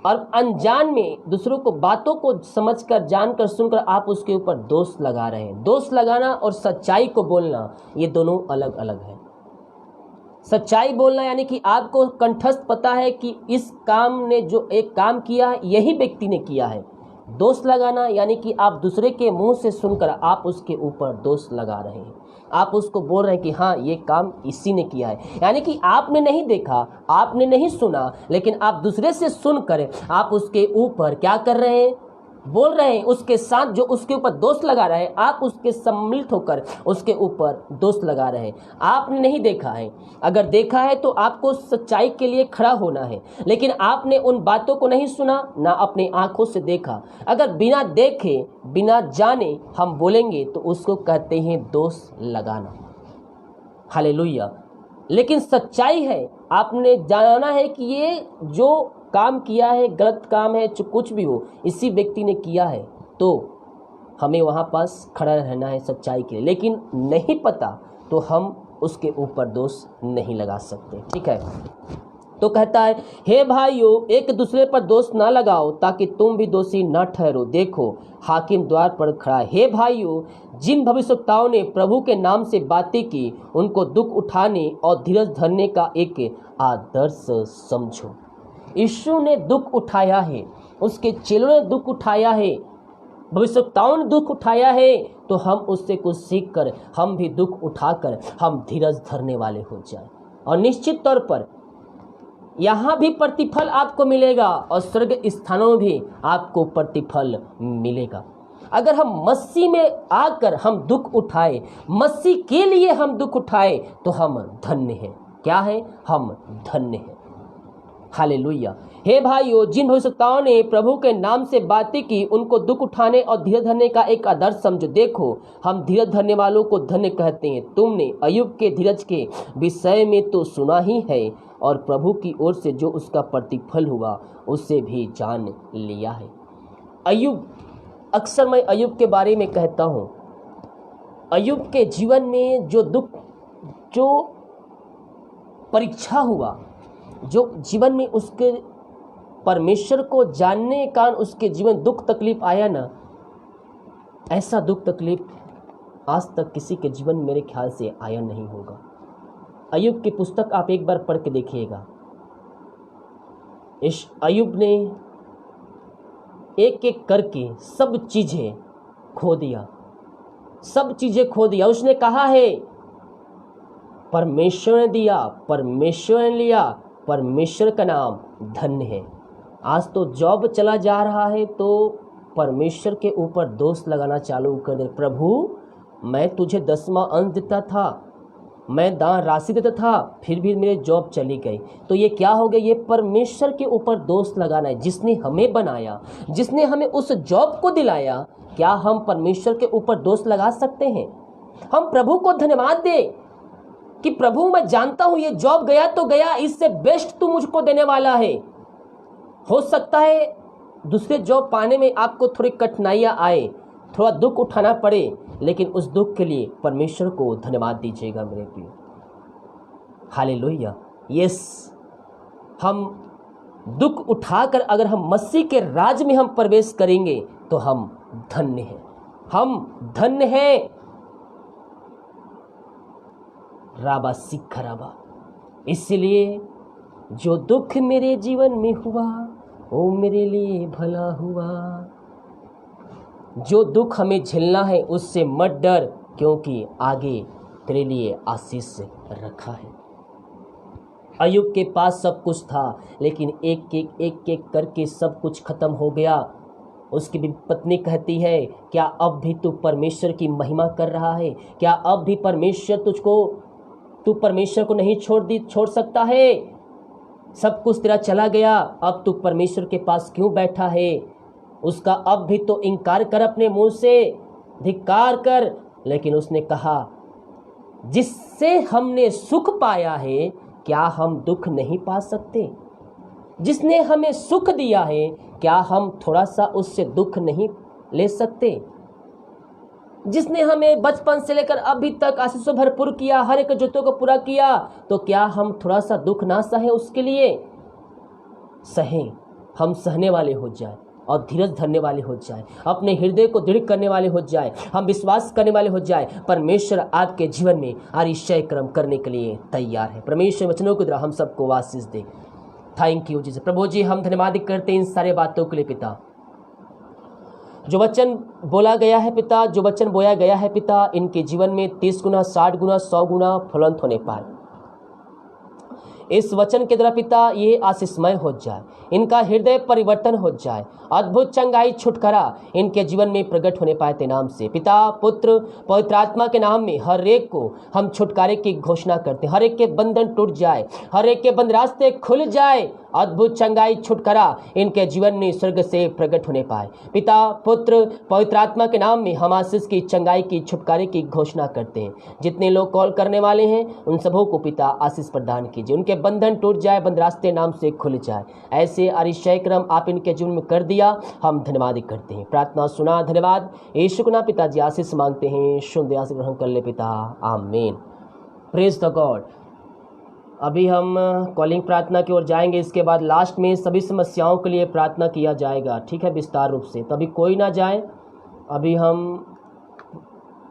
और अनजान में दूसरों को बातों को समझकर, जानकर, सुनकर आप उसके ऊपर दोष लगा रहे हैं। दोष लगाना और सच्चाई को बोलना, ये दोनों अलग अलग है। सच्चाई बोलना यानी कि आपको कंठस्थ पता है कि इस काम ने जो एक काम किया है यही व्यक्ति ने किया है। दोष लगाना यानी कि आप दूसरे के मुंह से सुनकर आप उसके ऊपर दोष लगा रहे हैं, आप उसको बोल रहे हैं कि हाँ ये काम इसी ने किया है। यानी कि आपने नहीं देखा, आपने नहीं सुना, लेकिन आप दूसरे से सुनकर आप उसके ऊपर क्या कर रहे हैं? बोल रहे हैं। उसके साथ जो उसके ऊपर दोष लगा रहे हैं, आप उसके सम्मिलित होकर उसके ऊपर दोष लगा रहे हैं। आपने नहीं देखा है, अगर देखा है तो आपको सच्चाई के लिए खड़ा होना है, लेकिन आपने उन बातों को नहीं सुना, ना अपनी आंखों से देखा। अगर बिना देखे, बिना जाने हम बोलेंगे तो उसको कहते हैं दोष लगाना। हालेलुया। लेकिन सच्चाई है, आपने जाना है कि ये जो काम किया है गलत काम है, जो कुछ भी हो इसी व्यक्ति ने किया है, तो हमें वहाँ पास खड़ा रहना है सच्चाई के लिए। लेकिन नहीं पता तो हम उसके ऊपर दोष नहीं लगा सकते। ठीक है, तो कहता है, हे भाइयों, एक दूसरे पर दोष ना लगाओ, ताकि तुम भी दोषी न ठहरो। देखो, हाकिम द्वार पर खड़ा है। हे भाइयों, जिन भविष्यवक्ताओं ने प्रभु के नाम से बातें की, उनको दुख उठाने और धीरज धरने का एक आदर्श समझो। यीशु ने दुख उठाया है, उसके चेलों ने दुख उठाया है, भविष्यवक्ताओं ने दुख उठाया है, तो हम उससे कुछ सीख कर हम भी दुख उठाकर हम धीरज धरने वाले हो जाए। और निश्चित तौर पर यहाँ भी प्रतिफल आपको मिलेगा और स्वर्ग स्थानों में भी आपको प्रतिफल मिलेगा। अगर हम मसीह में आकर हम दुख उठाए, मसीह के लिए हम दुख उठाए, तो हम धन्य हैं। क्या है? हम धन्य हैं। हालेलुया। हे भाइयों, जिन भविष्यवक्ताओं ने प्रभु के नाम से बातें की, उनको दुख उठाने और धीरज धरने का एक आदर्श समझो। देखो, हम धीरज धरने वालों को धन्य कहते हैं। तुमने अय्यूब के धीरज के विषय में तो सुना ही है, और प्रभु की ओर से जो उसका प्रतिफल हुआ उसे भी जान लिया है। अय्यूब, अक्सर मैं अय्यूब के बारे में कहता हूँ, अय्यूब के जीवन में जो दुख, जो परीक्षा हुआ, जो जीवन में उसके परमेश्वर को जानने के कारण उसके जीवन दुख तकलीफ आया ना, ऐसा दुख तकलीफ आज तक किसी के जीवन में मेरे ख्याल से आया नहीं होगा। अय्यूब की पुस्तक आप एक बार पढ़ के देखिएगा। इस अय्यूब ने एक एक करके सब चीजें खो दिया, सब चीजें खो दिया। उसने कहा है परमेश्वर ने दिया, परमेश्वर ने लिया, परमेश्वर का नाम धन्य है। आज तो जॉब चला जा रहा है तो परमेश्वर के ऊपर दोष लगाना चालू कर दे। प्रभु, मैं तुझे 10वां अंश देता था, मैं दान राशि देता था, फिर भी मेरे जॉब चली गई। तो ये क्या हो गया? ये परमेश्वर के ऊपर दोष लगाना है। जिसने हमें बनाया, जिसने हमें उस जॉब को दिलाया, क्या हम परमेश्वर के ऊपर दोष लगा सकते हैं? हम प्रभु को धन्यवाद दें कि प्रभु, मैं जानता हूं ये जॉब गया तो गया, इससे बेस्ट तू मुझको देने वाला है। हो सकता है दूसरे जॉब पाने में आपको थोड़ी कठिनाइयां आए, थोड़ा दुख उठाना पड़े, लेकिन उस दुख के लिए परमेश्वर को धन्यवाद दीजिएगा मेरे प्रिय। हालेलुया। यस, हम दुख उठाकर अगर हम मसीह के राज में हम प्रवेश करेंगे तो हम धन्य हैं, हम धन्य हैं। राबा सिख राबा। इसलिए जो दुख मेरे जीवन में हुआ वो मेरे लिए भला हुआ। जो दुख हमें झेलना है उससे मत डर, क्योंकि आगे तेरे लिए आशीष रखा है। अय्यूब के पास सब कुछ था, लेकिन एक एक करके सब कुछ खत्म हो गया। उसकी भी पत्नी कहती है, क्या अब भी तू परमेश्वर की महिमा कर रहा है? क्या अब भी तू परमेश्वर को नहीं छोड़ सकता है? सब कुछ तेरा चला गया, अब तू परमेश्वर के पास क्यों बैठा है? उसका अब भी तो इनकार कर, अपने मुंह से धिक्कार कर। लेकिन उसने कहा, जिससे हमने सुख पाया है, क्या हम दुख नहीं पा सकते? जिसने हमें सुख दिया है, क्या हम थोड़ा सा उससे दुख नहीं ले सकते? जिसने हमें बचपन से लेकर अभी तक आशीषों भरपूर किया, हर एक जरूरतों को पूरा किया, तो क्या हम थोड़ा सा दुख ना सहें उसके लिए? सहें, हम सहने वाले हो जाए और धीरज धरने वाले हो जाए, अपने हृदय को दृढ़ करने वाले हो जाए, हम विश्वास करने वाले हो जाए। परमेश्वर आपके जीवन में आश्चर्य कर्म करने के लिए तैयार है। परमेश्वर वचनों के द्वारा हम सबको आशीष दे। Thank you Jesus. प्रभु जी, हम धन्यवाद करते हैं इन सारे बातों के लिए पिता। जो वचन बोला गया है पिता, जो वचन बोया गया है पिता, इनके जीवन में 30 गुना, 60 गुना, 100 गुना फलवंत होने पाए। इस वचन के द्वारा पिता ये आशीषमय हो जाए, इनका हृदय परिवर्तन हो जाए, अद्भुत चंगाई छुटकारा इनके जीवन में प्रकट होने पाए ते नाम से। पिता, पुत्र, पवित्र आत्मा के नाम में हर एक को हम छुटकारे की घोषणा करते हैं। हर एक के बंधन टूट जाए, हर एक के बंद रास्ते खुल जाए, अद्भुत चंगाई छुटकारा इनके जीवन में स्वर्ग से प्रकट होने पाए। पिता, पुत्र, पवित्र आत्मा के नाम में हम आशीष की, चंगाई की, छुटकारे की घोषणा करते हैं। जितने लोग कॉल करने वाले हैं उन सबों को पिता आशीष प्रदान कीजिए, उनके बंधन टूट जाए, बंद रास्ते नाम से खुल जाए। ऐसे आश्चर्य क्रम आप इनके जीवन में कर दिया, हम धन्यवाद करते हैं। प्रार्थना सुना, धन्यवाद यीशु के नाम पिताजी आशीष मांगते हैं, शुद्ध आशीष ग्रहण कर ले पिता, आमीन। Praise the God. अभी हम कॉलिंग प्रार्थना की ओर जाएंगे, इसके बाद लास्ट में सभी समस्याओं के लिए प्रार्थना किया जाएगा, ठीक है, विस्तार रूप से। तभी कोई ना जाए,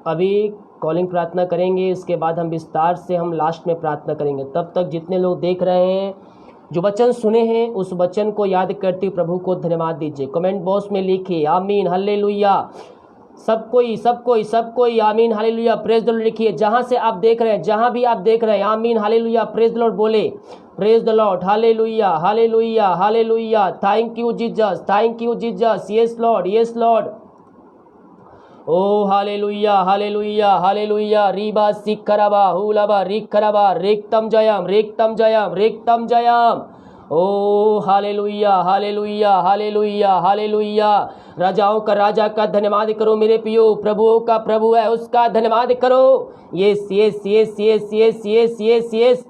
अभी कॉलिंग प्रार्थना करेंगे, इसके बाद हम विस्तार से हम लास्ट में प्रार्थना करेंगे। तब तक जितने लोग देख रहे हैं, जो वचन सुने हैं, उस वचन को याद करते प्रभु को धन्यवाद दीजिए। कमेंट बॉक्स में लिखिए आमीन, हालेलुया। सब कोई आमीन, हालेलुया, प्रेज द लॉर्ड लिखिए। जहां से आप देख रहे हैं, जहां भी आप देख रहे हैं, आमीन, हालेलुया, प्रेज द लॉर्ड बोले। Praise the lord, hallelujah, hallelujah, hallelujah. Thank you Jesus, thank you Jesus. Yes lord, yes lord. ओ हालेलुया, हालेलुया, हालेलुया। रीबा सिकरबा हुलबा रिकरबा रेक्तम जयम, रेक्तम जयम, रेक्तम जयम। ओ हालेलुया, हालेलुया, हालेलुया, हालेलुया। राजाओं का राजा का धन्यवाद करो मेरे पियो, प्रभुओं का प्रभु है उसका धन्यवाद करो। Yes yes yes yes yes yes yes yes.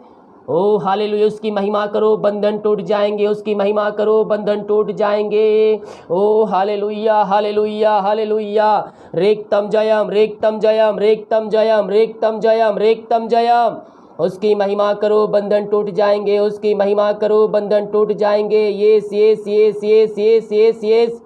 ओ हालेलुया, उसकी महिमा करो, बंधन टूट जाएंगे, उसकी महिमा करो, बंधन टूट जाएंगे। ओ हालेलुया, हालेलुया, हालेलुया। रेक्तम जयम, रेक्तम जयम, रेक्तम जयम, रेक्तम जयम, रेक्तम जयम। उसकी महिमा करो, बंधन टूट जाएंगे, उसकी महिमा करो, बंधन टूट जाएंगे। Yes yes yes yes yes yes yes.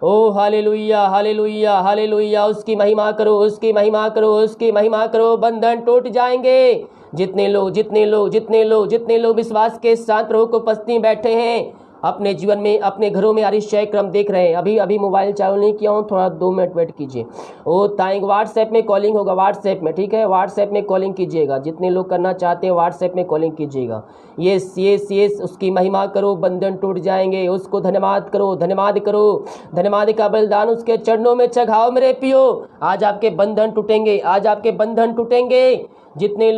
ओ हालेलुया, हालेलुया, हालेलुया। उसकी महिमा करो, उसकी महिमा करो, उसकी महिमा करो, बंधन टूट जाएंगे। जितने लोग विश्वास के साथ प्रभु को उपस्थित बैठे हैं, अपने जीवन में, अपने घरों में आश्चर्य क्रम देख रहे हैं। अभी मोबाइल चालू नहीं किया हूँ, थोड़ा 2 मिनट वेट कीजिए। ओ ताइंग व्हाट्सएप में कॉलिंग होगा, व्हाट्सएप में, ठीक है, व्हाट्सएप में कॉलिंग कीजिएगा। जितने लोग करना चाहते हैं व्हाट्सएप में कॉलिंग कीजिएगा। Yes yes yes. उसकी महिमा करो, बंधन टूट जाएंगे, उसको धन्यवाद करो, धन्यवाद करो। धन्यवाद का बलिदान उसके चरणों में चढ़ाओ मेरे पियो। आज आपके बंधन टूटेंगे, आज आपके बंधन टूटेंगे। जितने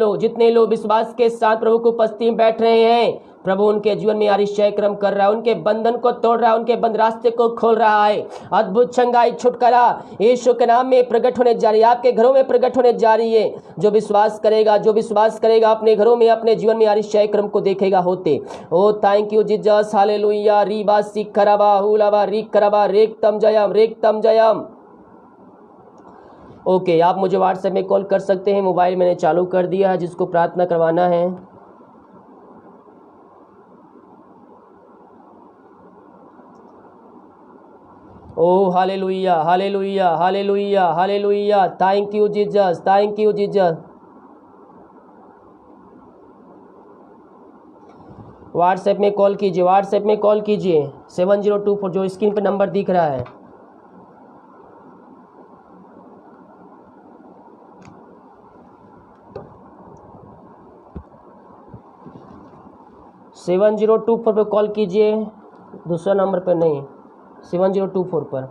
लोग विश्वास के साथ प्रभु को उपस्थित बैठ रहे हैं, प्रभु उनके जीवन में आश्चर्य क्रम कर रहा है, उनके बंधन को तोड़ रहा है, उनके बंद रास्ते को खोल रहा है। अद्भुत चंगाई छुटकारा यीशु के नाम में प्रकट होने जा रही है, आपके घरों में प्रकट होने जा रही है। जो विश्वास करेगा अपने घरों में, अपने जीवन में आश्चर्य क्रम को देखेगा होते। ओ थैंक यू जीसस, हालेलुया। रीबा सिकरबा हुलबा रिकरबा रेक्तम जयम, रेक्तम जयम। ओके, आप मुझे व्हाट्सएप में कॉल कर सकते हैं, मोबाइल मैंने चालू कर दिया है, जिसको प्रार्थना करवाना है। ओ hallelujah, hallelujah, hallelujah, hallelujah. Thank you Jesus, thank you Jesus. WhatsApp में कॉल कीजिए, व्हाट्सएप में कॉल कीजिए 7024, जो स्क्रीन पर नंबर दिख रहा है। 7024 पर कॉल कीजिए, दूसरा नंबर पर नहीं, 7024 पर।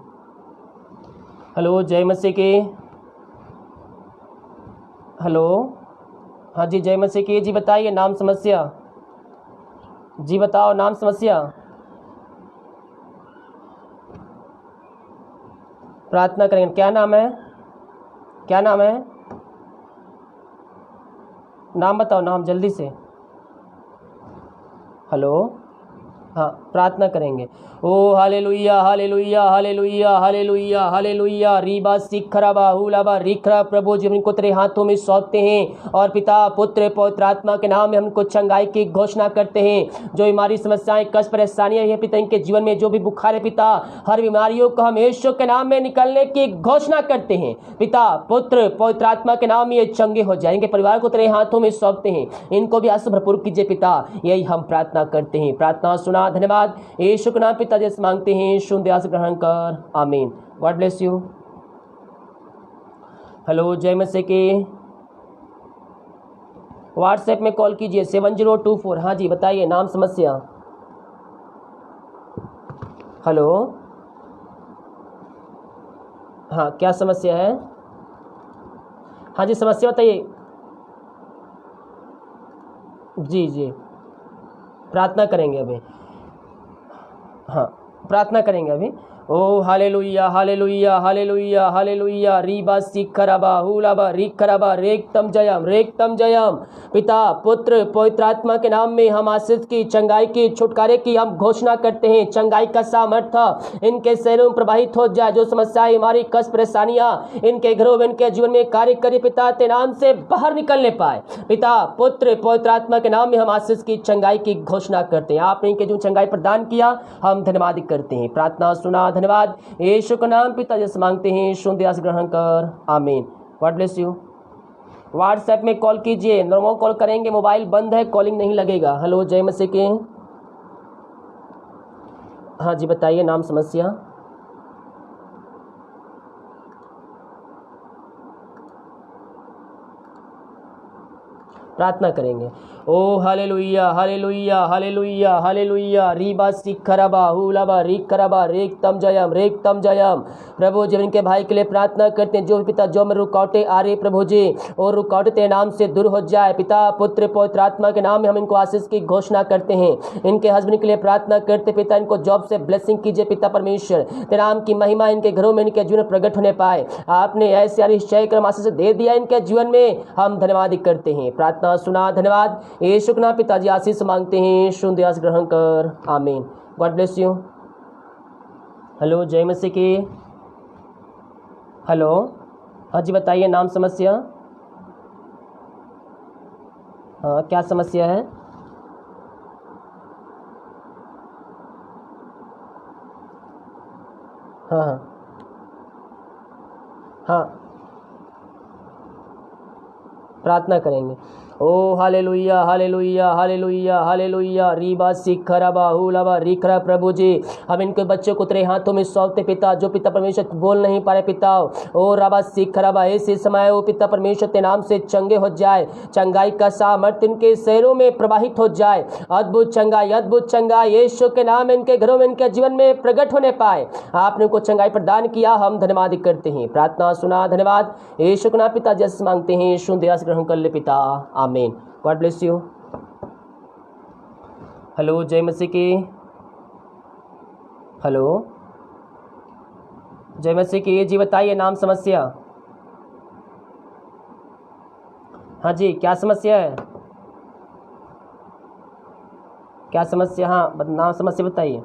हेलो, जय मसीह की। हेलो, हाँ जी, जय मसीह की जी। बताइए नाम समस्या जी, बताओ नाम समस्या। प्रार्थना करेंगे। क्या नाम है, क्या नाम है? नाम बताओ, नाम जल्दी से। हेलो, हाँ, प्रार्थना करेंगे। ओ hallelujah hallelujah hallelujah hallelujah hallelujah. रीबा सिखराबा हुलाबा रिखरा। प्रभु जी, हमको तेरे हाथों में सौंपते हैं और पिता पुत्र पवित्र आत्मा के नाम में हमको चंगाई की घोषणा करते हैं। जो हमारी समस्याएं, कष्ट, परेशानियां हैं पिता, इनके जीवन में जो भी बुखार है पिता, हर बीमारियों को हम यीशु के नाम में निकलने की घोषणा करते हैं। पिता पुत्र पवित्र आत्मा के नाम में ये चंगे हो जाएंगे। परिवार को तेरे हाथों में सौंपते हैं, इनको भी आशीष भरपूर कीजिए पिता, यही हम प्रार्थना करते हैं। प्रार्थना सुना, धन्यवाद। यीशु के नाम पिता जैसे मांगते हैं, शून्य आस ग्रहण कर, आमीन। God bless you. हेलो, जय मसीह की। व्हाट्सएप में कॉल कीजिए 7024। हाँ जी, बताइए नाम समस्या। हेलो, हाँ, क्या समस्या है? हाँ जी, समस्या बताइए। जी जी, प्रार्थना करेंगे अभी। हाँ, प्रार्थना करेंगे अभी। ओ हालेलुया हालेलुया हालेलुया हालेलुया। रीबा सिखराबा हुलाबा रिखराबा रेक्तम जयम रेक्तम जयम। पिता पुत्र पवित्र आत्मा के नाम में हम आशीष की, चंगाई की, छुटकारे की हम घोषणा करते हैं। चंगाई का सामर्थ्य इनके शरीरों में प्रवाहित हो जाए। जो समस्याएं, हमारी कष्ट, परेशानियां इनके घरों में, इनके जीवन में कार्य करे पिता, तेरे नाम से बाहर निकलने पाए। पिता पुत्र पवित्र आत्मा के नाम में हम आशीष की, चंगाई की घोषणा करते हैं। आपने इनके जो चंगाई प्रदान किया, हम धन्यवाद करते हैं। प्रार्थना सुना, धन्यवाद। यीशु का नाम पिता जैसे मांगते हैं, शून्य आस ग्रहण कर, आमीन। God bless you. व्हाट्सएप में कॉल कीजिए, नॉर्मल कॉल करेंगे, मोबाइल बंद है, कॉलिंग नहीं लगेगा। हेलो, जय मसीह के। हाँ जी, बताइए नाम समस्या। प्रार्थना करेंगे। ओ हालेलुया हालेलुया हालेलुया हालेलुया। रीबा सिखराबा हुलाबा रिखराबा रेक्तम जयम रेक्तम जयम। प्रभु जी, इनके भाई के लिए प्रार्थना करते हैं। जो पिता जो में रुकावटें आ रही प्रभु जी, और रुकावटें तेरे नाम से दूर हो जाए। पिता पुत्र पवित्र आत्मा के नाम में हम इनको आशीष की घोषणा करते हैं। इनके हस्बैंड के लिए प्रार्थना करते पिता, इनको जॉब से ब्लेसिंग कीजिए पिता परमेश्वर। तेरे नाम की महिमा इनके घरों में, इनके जीवन में प्रकट होने पाए। आपने ऐसे निश्चय क्रम आशीष दे दिया इनके जीवन में, हम धन्यवाद करते हैं। प्रार्थना सुना, धन्यवाद। यीशु के नाम पिताजी आशीष मांगते हैं, शून्य आस ग्रहण कर, आमीन। God bless you. हेलो, जय मसीह की। हेलो, हाँ जी, बताइए नाम समस्या। हाँ, क्या समस्या है? हाँ हाँ हाँ, प्रार्थना करेंगे। ओ हालेलुया हालेलुया हालेलुया हालेलुया। रीबा सिखराबा हुलाबा रिखरा। प्रभु जी, हम इनके बच्चों को तेरे हाथों में सौंपते पिता, जो पिता परमेश्वर बोल नहीं पा रहे पिता, ओ राबा सिखराबा, ऐसे समय ओ पिता परमेश्वर के नाम से चंगे हो जाए। चंगाई का सामर्थ्य इनके शहरों में प्रवाहित हो जाए। अद्भुत चंगाई यीशु के नाम में इनके घरों में, इनके जीवन में प्रकट होने पाए। आपने उनको चंगाई प्रदान किया, हम धन्यवाद करते हैं। प्रार्थना सुना, धन्यवाद। यीशु के नाम पिता जस मांगते हैं, शून्य आस ग्रहण कर ले पिता, आमीन। God bless you. हेलो, जय मसीह की। हेलो, जय मसीह की जी। बताइए नाम समस्या। हाँ जी, क्या समस्या है? क्या समस्या? हाँ, नाम समस्या बताइए।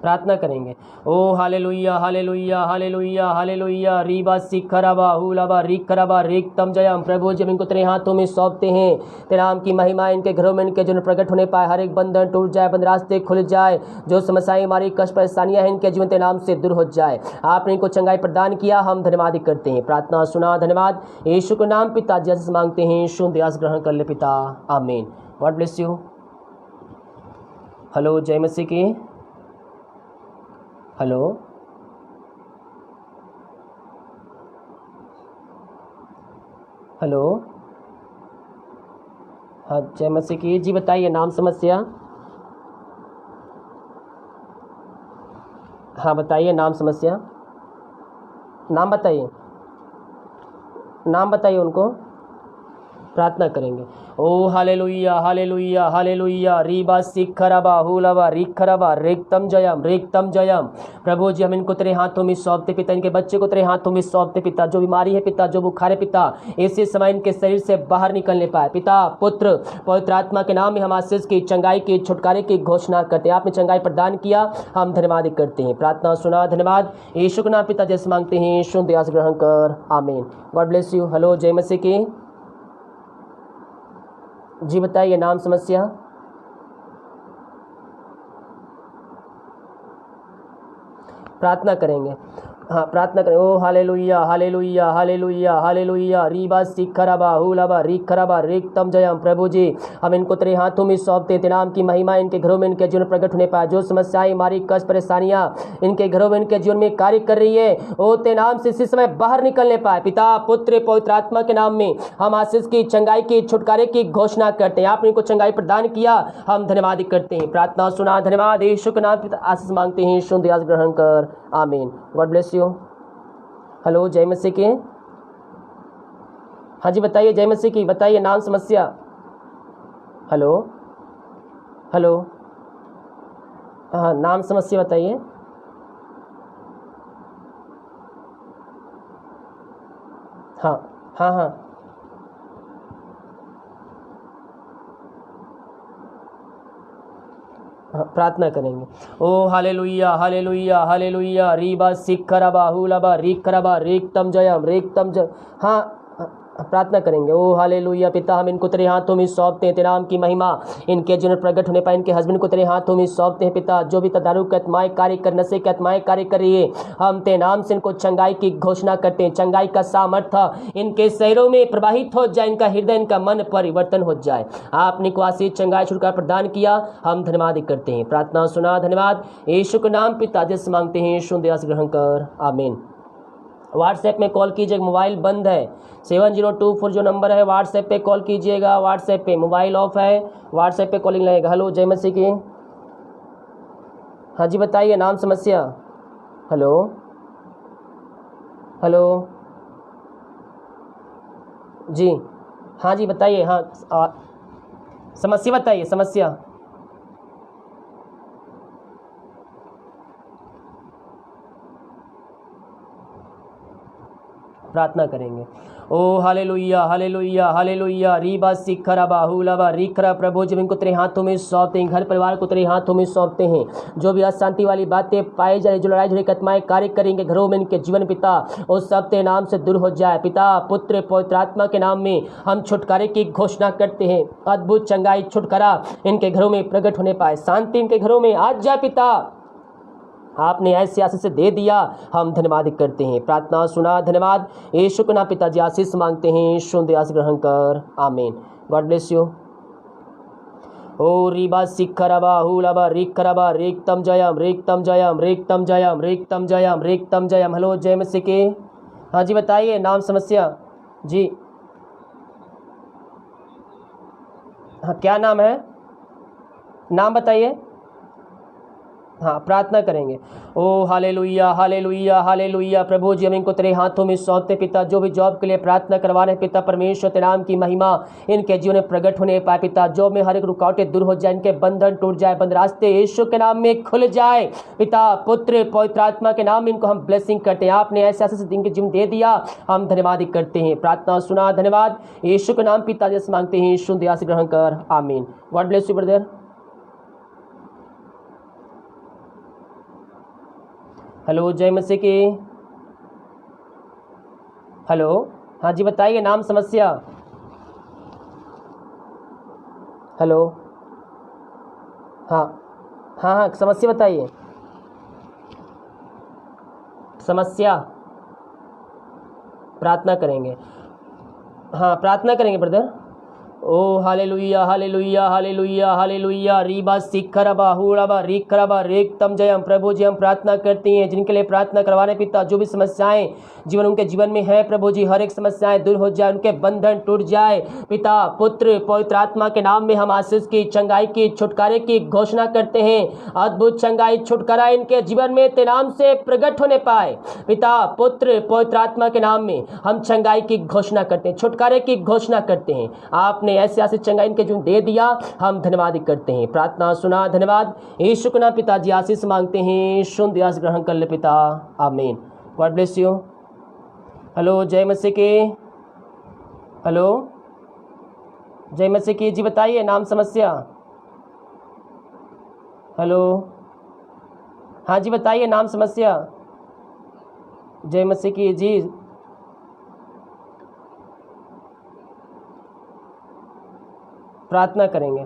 प्रार्थना करेंगे। ओ हालेलुया हालेलुया हालेलुया हालेलुया। रीबा सिखराबा हुलाबा रिखराबा रेक्तम जयम। प्रभु जी, इनको तेरे हाथों में सौंपते हैं। तेरे नाम की महिमा इनके घरों में, इनके जीवन में प्रकट होने पाए। हर एक बंधन टूट जाए, बंद रास्ते खुल जाए। जो समस्याएं, हमारी कष्ट परेशानियां हैं, इनके जीवन तेरे नाम से दूर हो जाए। आपने इनको चंगाई प्रदान किया, हम धन्यवाद करते हैं। प्रार्थना सुना, धन्यवाद। यीशु के नाम पिता जस मांगते हैं, शून्य आस ग्रहण कर ले पिता, आमीन। God bless you. हेलो, जय मसीह की। हेलो, हेलो, हाँ जय मसीह की जी। बताइए नाम समस्या। हाँ बताइए नाम समस्या। नाम बताइए, नाम बताइए उनको, प्रार्थना करेंगे। ओ हालेलुया हालेलुया हालेलुया। रीबा सिखरबा हुलबा रिखरबा रिक्तम जयम रिक्तम जयम। प्रभु जी हम इनको तेरे हाथों में सौंपते पिता, इनके बच्चे को तेरे हाथों में सौंपते पिता। जो बीमारी है पिता, जो बुखार है पिता, इसी समय इनके शरीर से बाहर निकलने पाए पिता। पुत्र पवित्र आत्मा के नाम में हम आशीष की, चंगाई की, छुटकारे की घोषणा करते हैं। आपने चंगाई प्रदान किया, हम धन्यवाद करते हैं। प्रार्थना सुना, धन्यवाद। यीशु के नाम पिता जैसे मांगते हैं, यीशु दयास ग्रहण कर, आमीन। God bless you. हेलो जय मसीह की जी। बताइए नाम समस्या। प्रार्थना करेंगे। हाँ प्रार्थना करें। ओ हालेलुया हालेलुया हालेलुया हालेलुया। रीबा सिखरबा हुलबा रिखरबा रिक्तम जयम। प्रभु जी हम इनको तेरे हाथों में सौंपते, तेरे नाम की महिमा इनके घरों में, इनके जीवन प्रकट होने पाए। जो समस्याएं, मारी कष्ट, परेशानियां इनके घरों में, इनके जीवन में कार्य कर रही है, ओ तेरे नाम से इसी समय बाहर निकलने पाए पिता। पुत्र पवित्र आत्मा के नाम में हम आशीष की, चंगाई की, छुटकारे की घोषणा करते हैं। आपने इनको चंगाई प्रदान किया, हम धन्यवाद करते हैं। प्रार्थना सुना, धन्यवाद। यीशु के नाम पिता आशीष मांगते हैं, यीशु दयास ग्रहण कर, आमीन। God bless you. हेलो जय मसीह की। हाँ जी बताइए जय मसीह की। बताइए नाम समस्या। Hello hello. हाँ नाम समस्या बताइए। हाँ हाँ हाँ। हाँ, प्रार्थना करेंगे। ओ हालेलुया हालेलुया हालेलुया। रीबा सिखरबा हुलबा रिखरबा रिक्तम जयम रिक्तम जय। हाँ प्रार्थना करेंगे। ओ हालेलुया पिता हम इनको तेरे हाथों में सौंपते हैं, तेरे नाम की महिमा इनके जीवन प्रकट होने पाए। इनके हस्बैंड को तेरे हाथों में सौंपते हैं पिता। जो भी दारू की आत्माएं कार्य कर, नशे की आत्माएं कार्य कर रही है, हम तेरे नाम से इनको चंगाई की घोषणा करते हैं। चंगाई का सामर्थ्य इनके शरीरों में प्रवाहित हो जाए, इनका हृदय, इनका मन परिवर्तन हो जाए। आपने को आशीष, चंगाई, छुटकारा प्रदान किया, हम धन्यवाद करते हैं। प्रार्थना सुना, धन्यवाद। यीशु के नाम पिता जैसे मांगते हैं, यीशु दयास ग्रहण कर, आमीन। व्हाट्सएप में कॉल कीजिएगा, मोबाइल बंद है। 7024 जो नंबर है, व्हाट्सएप पे कॉल कीजिएगा। व्हाट्सएप पे मोबाइल ऑफ है, व्हाट्सएप पे कॉलिंग लगेगा। हेलो जय मसीह की। हाँ जी बताइए नाम समस्या। हेलो हेलो जी। हाँ जी बताइए। हाँ समस्या बताइए, समस्या। प्रार्थना करेंगे। ओ हालेलुया हालेलुया हालेलुया। रीबा सिखरबा हुलबा रिखरा। प्रभु जब इनको तेरे हाथों में सौंपते हैं, घर परिवार को तेरे हाथों में सौंपते हैं। जो भी अशांति वाली बातें पाई जा रही, जो लड़ाई झगड़े आत्माएं कार्य करेंगे घरों में, इनके जीवन पिता, उस सब तेरे नाम से दूर हो जाए पिता। पुत्र पवित्र आत्मा के नाम में हम छुटकारे की घोषणा करते हैं। अद्भुत चंगाई, छुटकारा इनके घरों में प्रकट होने पाए। शांति इनके घरों में आज जाए पिता। आपने ऐसे आशीष दे दिया, हम धन्यवाद करते हैं। प्रार्थना सुना, धन्यवाद। यीशु के नाम पिताजी आशीष मांगते हैं, यीशु दयास ग्रहण कर, आमीन। God bless you. ओ रीबा सिखरबा हुलबा रिखरबा रिक्तम जयम रिक्तम जयम रिक्तम जयम रिक्तम जयम रिक्तम जयम। हेलो जय मसीह के। हाँ जी बताइए नाम समस्या। जी हाँ क्या नाम है, नाम बताइए। हाँ प्रार्थना करेंगे। ओ हालेलुया हालेलुया हालेलुया। प्रभु जी हम इनको तेरे हाथों में सौंपते पिता। जो भी जॉब के लिए प्रार्थना करवा रहे पिता, परमेश्वर तेरे नाम की महिमा इनके जीवन में प्रकट होने पाए पिता। जॉब में हर एक रुकावटें दूर हो जाए, इनके बंधन टूट जाए, बंद रास्ते यीशु के नाम में खुल जाए पिता। पुत्र पवित्र आत्मा के नाम में इनको हम ब्लेसिंग करते हैं। आपने ऐसे ऐसे इनके जीवन दे दिया, हम धन्यवाद करते हैं। प्रार्थना सुना, धन्यवाद। यीशु के नाम पिता जैसे मांगते हैं, यीशु दया से ग्रहण कर, आमीन। God bless you brother. Hello जय मसीह की। हेलो हाँ जी बताइए नाम समस्या। हेलो हाँ हाँ हाँ समस्या बताइए, समस्या। प्रार्थना करेंगे। हाँ प्रार्थना करेंगे ब्रदर। ओ हालेलुया हालेलुया हालेलुया हालेलुया रीबा सिखरबा हुड़बा रिखरबा रेक्तम जयम। प्रभु जी हम प्रार्थना करती हैं जिनके लिए प्रार्थना करवाने पिता, जो भी समस्याएं उनके जीवन में है प्रभु जी, हर एक समस्याएं दूर हो जाए, उनके बंधन टूट जाए पिता। पुत्र पवित्र आत्मा के नाम में हम आशीष की, चंगाई की, छुटकारे की घोषणा करते हैं। अद्भुत चंगाई छुटकारा इनके जीवन में तेरे नाम से प्रकट होने पाए पिता। पुत्र पवित्र आत्मा के नाम में हम चंगाई की घोषणा करते हैं, छुटकारे की घोषणा करते हैं। आपने ऐसे ऐसे चंगाई इनके जीवन दे दिया, हम धन्यवाद करते हैं। प्रार्थना सुना, धन्यवाद यीशु के नाम पिताजी आशीष मांगते हैं, शुद्ध आशीष ग्रहण कर ले पिता, आमीन। God bless you. हेलो जय मसीह की, हेलो जय मसीह की जी, बताइए नाम समस्या। हेलो हाँ जी बताइए नाम समस्या। जय मसीह की जी, प्रार्थना करेंगे।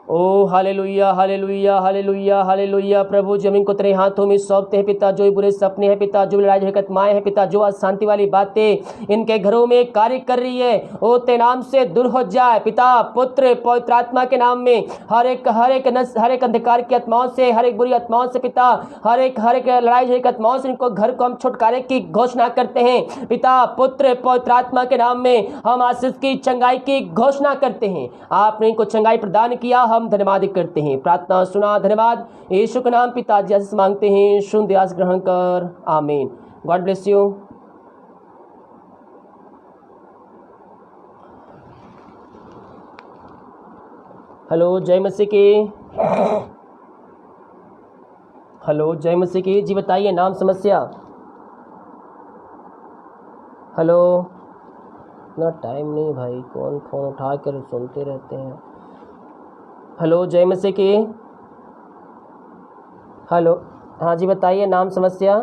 ओ हालेलुया हालेलुया हालेलुया हालेलुया। प्रभु जी हम इनको तेरे हाथों में सौंपते हैं पिता। जो बुरे सपने हैं पिता, जो लड़ाई झगड़त माएँ हैं पिता, जो अशांति वाली बातें इनके घरों में कार्य कर रही है, ओ तेरे नाम से दूर हो जाए पिता। पुत्र पवित्र आत्मा के नाम में हर एक अंधकार की आत्माओं से, हर एक बुरी आत्माओं से पिता, हर एक लड़ाई झगड़त आत्माओं से इनको घर को हम छुटकारे की घोषणा करते हैं पिता। पुत्र पवित्र आत्मा के नाम में हम आशीष की, चंगाई की घोषणा करते हैं। आपने इनको चंगाई प्रदान किया, हम धन्यवाद करते हैं। प्रार्थना सुना, धन्यवाद यीशु के नाम पिताजी आशीष मांगते हैं, शुद्ध आशीष ग्रहण कर, आमीन। God bless you. हेलो जय मसीह की, हेलो जय मसीह की जी, बताइए नाम समस्या। हेलो ना टाइम नहीं भाई, कौन फोन उठा कर सुनते रहते हैं। हेलो जय मसीह की, हेलो हाँ जी बताइए नाम समस्या।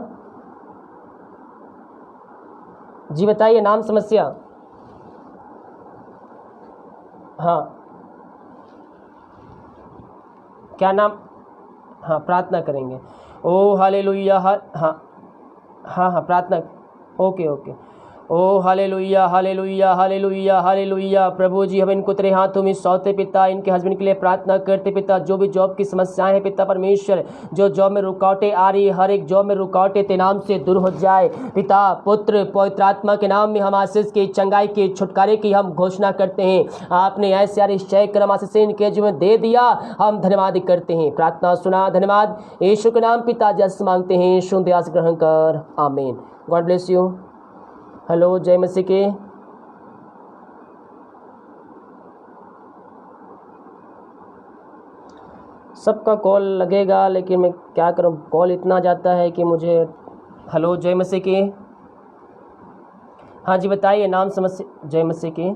जी बताइए नाम समस्या। हाँ क्या नाम, हाँ प्रार्थना करेंगे। ओ हालेलुया हाँ हाँ हाँ प्रार्थना, ओके ओके। ओ हालेलुया हालेलुया हालेलुया हालेलुया। प्रभु जी हम इनको तेरे हाथों में सौंपते पिता, इनके हस्बैंड के लिए प्रार्थना करते पिता। जो भी जॉब की समस्याएं हैं पिता परमेश्वर, जो जॉब में रुकावटें आ रही है, हर एक जॉब में रुकावटें तेरे नाम से दूर हो जाए पिता। पुत्र पवित्र आत्मा के नाम में हम आशीष की, चंगाई की, छुटकारे की हम घोषणा करते हैं। आपने ऐसे निश्चय क्रम आशीष इनके जीवन दे दिया, हम धन्यवाद करते हैं। प्रार्थना सुना, धन्यवाद यीशु के नाम पिताजी आशीष मांगते हैं, शुद्ध आशीष ग्रहण कर, आमीन। God bless you. हेलो जय मसीह की, सबका कॉल लगेगा लेकिन मैं क्या करूं, कॉल इतना जाता है कि मुझे। हेलो जय मसीह की, हाँ जी बताइए नाम समस्या। जय मसीह की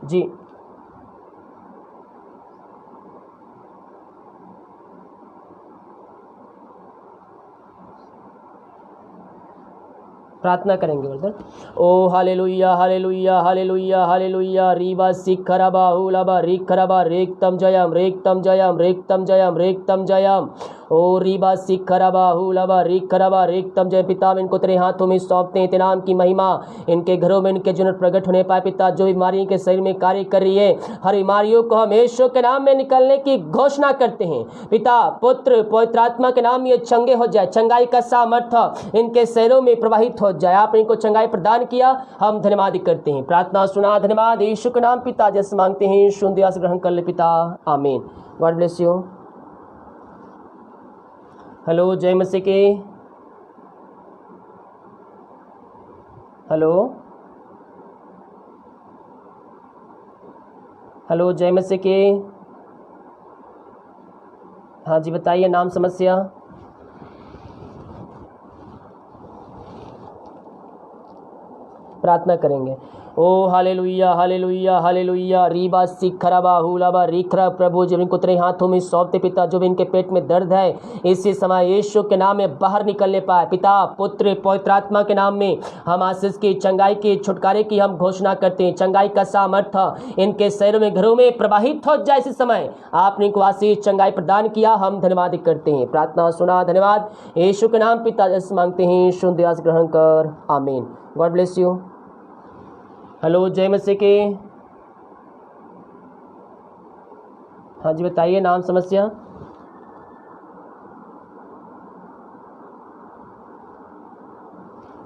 जी, प्रार्थना करेंगे ब्रदर। ओ हालेलुया हालेलुया हालेलुया हालेलुया। रीबा सिखरबा हुलबा रिखरबा रेक्तम जयम रेक्तम जयम रेक्तम जयम रेक्तम जयम। ओ रीबा सिखरबा हुलबा रिखरबा रेक्तम जय। पिता हम इनको तेरे हाथों में सौंपते हैं, तेरे नाम की महिमा इनके घरों में, इनके जीवन प्रकट होने पाए पिता। जो बीमारी के शरीर में कार्य कर रही है, हर बीमारियों को हम यीशु के नाम में निकलने की घोषणा करते हैं पिता। पुत्र पवित्र आत्मा के नाम ये चंगे हो जाए, चंगाई का सामर्थ्य इनके शरीरों में प्रवाहित हो जाए। आपने इनको चंगाई प्रदान किया, हम धन्यवाद करते हैं। प्रार्थना सुना, धन्यवाद यीशु के नाम पिता जैसे मांगते हैं, शुद्ध आशीष ग्रहण कर ले पिता, आमीन। God bless you. हेलो जय मसीह की, हेलो हेलो जय मसीह की, हाँ जी बताइए नाम समस्या। प्रार्थना करेंगे। ओ हालेलुया हालेलुया हालेलुया। रीबा सिखरबा हुलबा रिखरा। प्रभु जब इनको तेरे हाथों में सौंपते पिता, जो भी इनके पेट में दर्द है इसी समय यीशु के नाम में बाहर निकलने पाए पिता। पुत्र पवित्र आत्मा के नाम में हम आशीष की, चंगाई की, छुटकारे की हम घोषणा करते हैं। चंगाई का सामर्थ्य इनके शरीरों में, घरों में प्रवाहित हो जाए इसी समय। आपने इनको आशीष चंगाई प्रदान किया, हम धन्यवाद करते हैं। प्रार्थना सुना, धन्यवाद यीशु के नाम पिता जैसे मांगते हैं, शुद्ध आशीष ग्रहण कर, आमीन। God bless you. हेलो जय मसीह की, हाँ जी बताइए नाम समस्या।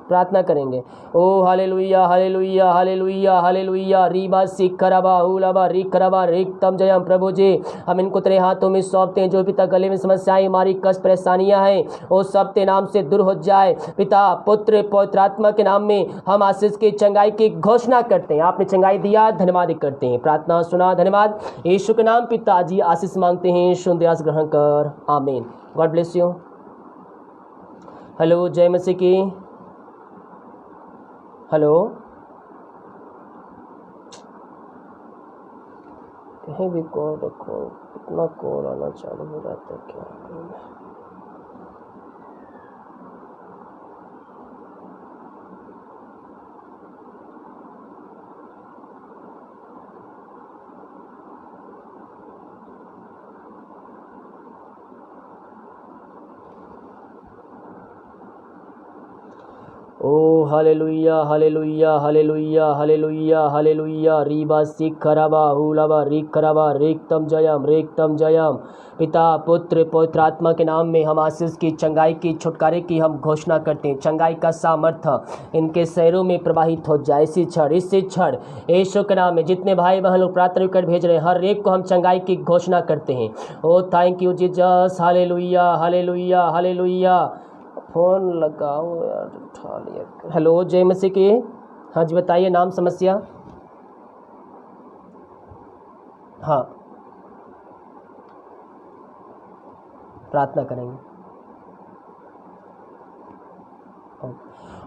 प्रार्थना करेंगे। ओ हालेलुया हालेलुया हालेलुया हालेलुया रीबा सिखरबा उलबा रिखरबा रिक्तम जयम। प्रभु जी हम इनको तेरे हाथों में सौंपते हैं। जो पिता गले में समस्याएं हमारी कष्ट परेशानियां हैं वो सब तेरे नाम से दूर हो जाए। पिता पुत्र पवित्र आत्मा के नाम में हम आशीष की चंगाई की घोषणा करते हैं। आपने चंगाई दिया धन्यवाद करते हैं। प्रार्थना सुना धन्यवाद यीशु के नाम। पिताजी आशीष मांगते हैं शुद्ध ग्रहण कर आमीन। God bless you. हेलो जय मसीह की। हेलो कहीं भी कॉल रखो इतना कॉल आना चालू हो जाता है क्या करूं मैं? ओ hallelujah hallelujah hallelujah hallelujah hallelujah रीबा सिखरबा हुलबा रिखरबा रिक्तम जयम। पिता पुत्र पवित्र आत्मा के नाम में हम आशीष की चंगाई की छुटकारे की हम घोषणा करते हैं। चंगाई का सामर्थ्य इनके शहरों में प्रवाहित हो जाए। इसी क्षण यीशु के नाम में जितने भाई बहन लोग प्रार्थना कर भेज रहे हैं हर एक को हम चंगाई की घोषणा करते हैं। ओ thank you Jesus hallelujah hallelujah hallelujah. Phone लगाओ यार उठा लिया। हेलो जय मसीह की। हाँ जी बताइए नाम समस्या। हाँ प्रार्थना करेंगे।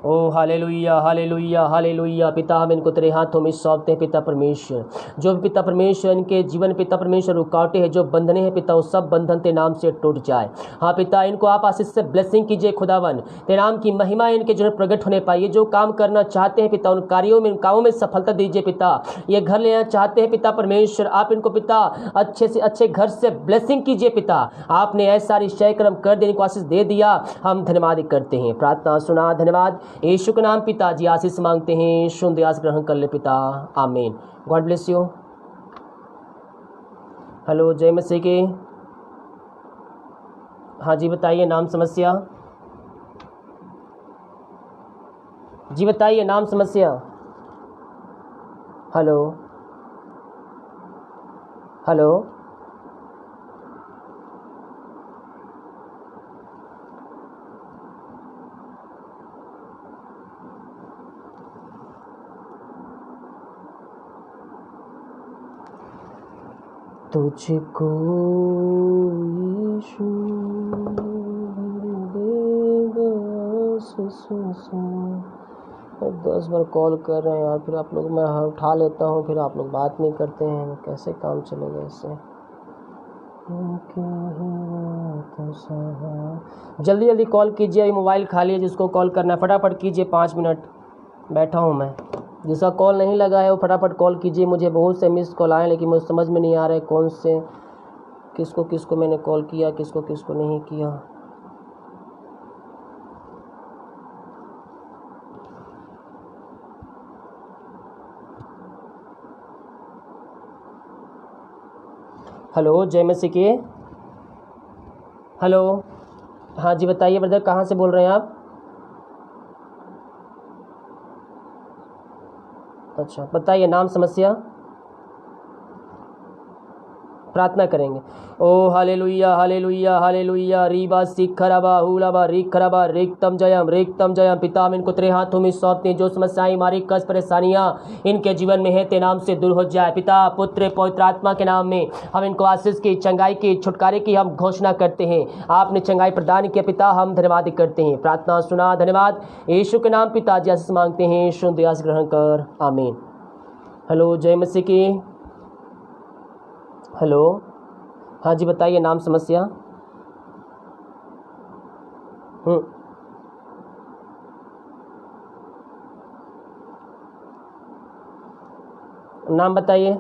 ओ हालेलुया हालेलुया हालेलुया। पिता हम इनको तेरे हाथों में सौंपते हैं। पिता परमेश्वर जो भी पिता परमेश्वर इनके जीवन पिता परमेश्वर रुकावटें हैं जो बंधने हैं पिता वो सब बंधन तेरे नाम से टूट जाए। हाँ पिता इनको आप आशीष से ब्लेसिंग कीजिए खुदावन। तेरे नाम की महिमा इनके जो है प्रकट होने पाइए। जो काम करना चाहते हैं पिता उन कामों में सफलता दीजिए। पिता ये घर लेना चाहते हैं पिता परमेश्वर आप इनको पिता अच्छे से अच्छे घर से ब्लेसिंग कीजिए। पिता आपने ऐसा निश्चय कर्म कर देने को आशीष दे दिया हम धन्यवाद करते हैं। प्रार्थना सुना धन्यवाद यीशु के नाम। पिताजी आशीष मांगते हैं शुद्ध आशीष ग्रहण कर ले पिता आमीन। God bless you. हेलो जय मसीह की। हाँ जी बताइए नाम समस्या। जी बताइए नाम समस्या। हेलो हेलो तुझको यीशु देगा 10 बार कॉल कर रहे हैं यार। फिर आप लोग मैं उठा लेता हूँ फिर आप लोग बात नहीं करते हैं। कैसे काम चलेगा इससे। जल्दी जल्दी कॉल कीजिए। अभी मोबाइल खाली है जिसको कॉल करना है फटाफट कीजिए। 5 मिनट बैठा हूँ मैं। जिसका कॉल नहीं लगा है वो फटाफट कॉल कीजिए। मुझे बहुत से मिस कॉल आए लेकिन मुझे समझ में नहीं आ रहा है कौन से किसको किसको मैंने कॉल किया किसको किसको नहीं किया। हेलो जय मसीह की। हेलो हाँ जी बताइए ब्रदर कहाँ से बोल रहे हैं आप। अच्छा बताइए नाम समस्या। प्रार्थना करेंगे। ओ हालेलुया हालेलुया हालेलुया रीबा सिखरबा हुलबा रिखरबा रिक्तम जयम। पिता हम इनको तेरे हाथों में सौंपते हैं। जो समस्याएं हमारी कष्ट परेशानियां इनके जीवन में है तेरे नाम से दूर हो जाए। पिता पुत्र पवित्र आत्मा के नाम में हम इनको आशीष की चंगाई की छुटकारे की हम घोषणा करते हैं। आपने चंगाई प्रदान किया पिता हम धन्यवाद करते हैं। प्रार्थना सुना धन्यवाद यीशु के नाम। पिताजी आशीष मांगते हैं शुद्ध आशीष ग्रहण कर आमीन। हेलो जय मसीह की। हेलो हाँ जी बताइए नाम समस्या। नाम बताइए।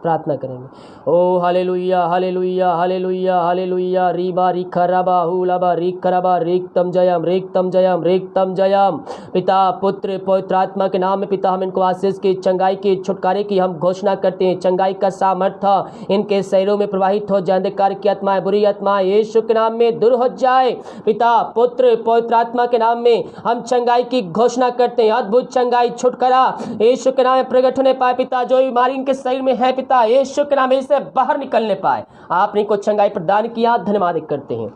प्रार्थना करेंगे। ओ हालेलुया हालेलुया हालेलुया हालेलुया रीबा रिखरबा हुलबा रिखरबा रिक्तम जयम रिक्तम जयम रिक्तम जयम। पिता पुत्र पवित्र आत्मा के नाम में पिता हम इनको आशीष की, चंगाई की, छुटकारे की हम घोषणा करते हैं। चंगाई का सामर्थ्य इनके शरीरों में प्रवाहित हो जाए। अंधकार की आत्माएं, बुरी आत्माएं यीशु के नाम में दूर हो जाए। पिता पुत्र पवित्र आत्मा के नाम में हम चंगाई की घोषणा करते हैं। अद्भुत चंगाई, छुटकारा यीशु के नाम में प्रकट होने पाए। पिता जो बीमारी इनके शरीर में है पिता यीशु के नाम में इससे बाहर निकलने पाए। आपने इनको चंगाई प्रदान किया, धन्यवाद करते हैं।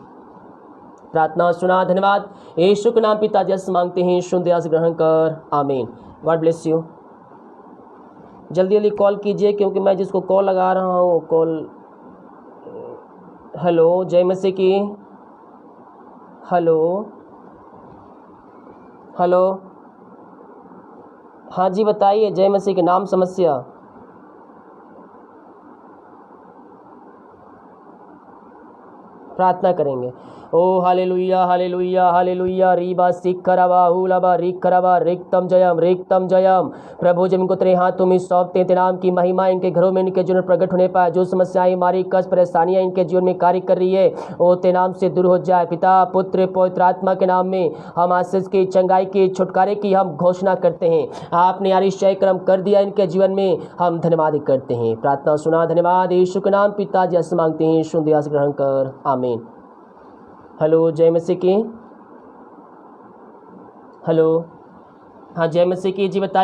प्रार्थना सुना, धन्यवाद यीशु के नाम पिता जैसे मांगते हैं, सुन दया से ग्रहण कर, आमीन। God bless you. जल्दी जल्दी कॉल कीजिए क्योंकि मैं जिसको कॉल लगा रहा हूँ कॉल। हेलो, जय मसीह की। हेलो हेलो, हाँ जी बताइए, जय मसीह के नाम समस्या। प्रार्थना करेंगे। ओ हालेलुया हालेलुया हालेलुया रीबा सिखरबा हुलबा रिखरबा रिक्तम जयम। प्रभु जब इनको तेरे हाथों में सौंपते हैं, तेरे नाम की महिमा इनके घरों में, इनके जीवन में प्रकट होने पाए। जो समस्याएं, हमारी कष्ट, परेशानियां इनके जीवन में कार्य कर रही है वो तेरे नाम से दूर हो जाए। पिता पुत्र पवित्र आत्मा के नाम में हम आशीष की, चंगाई की, छुटकारे की हम घोषणा करते हैं। आपने आरिश्चय कर्म कर दिया इनके जीवन में, हम धन्यवाद करते हैं। प्रार्थना सुना, धन्यवाद यीशु के नाम पिता जैसे मांगते हैं, सुन दया से ग्रहण कर, आमीन। हेलो, जय मसीह की। हेलो, हाँ जय मसीह की जी बताइए।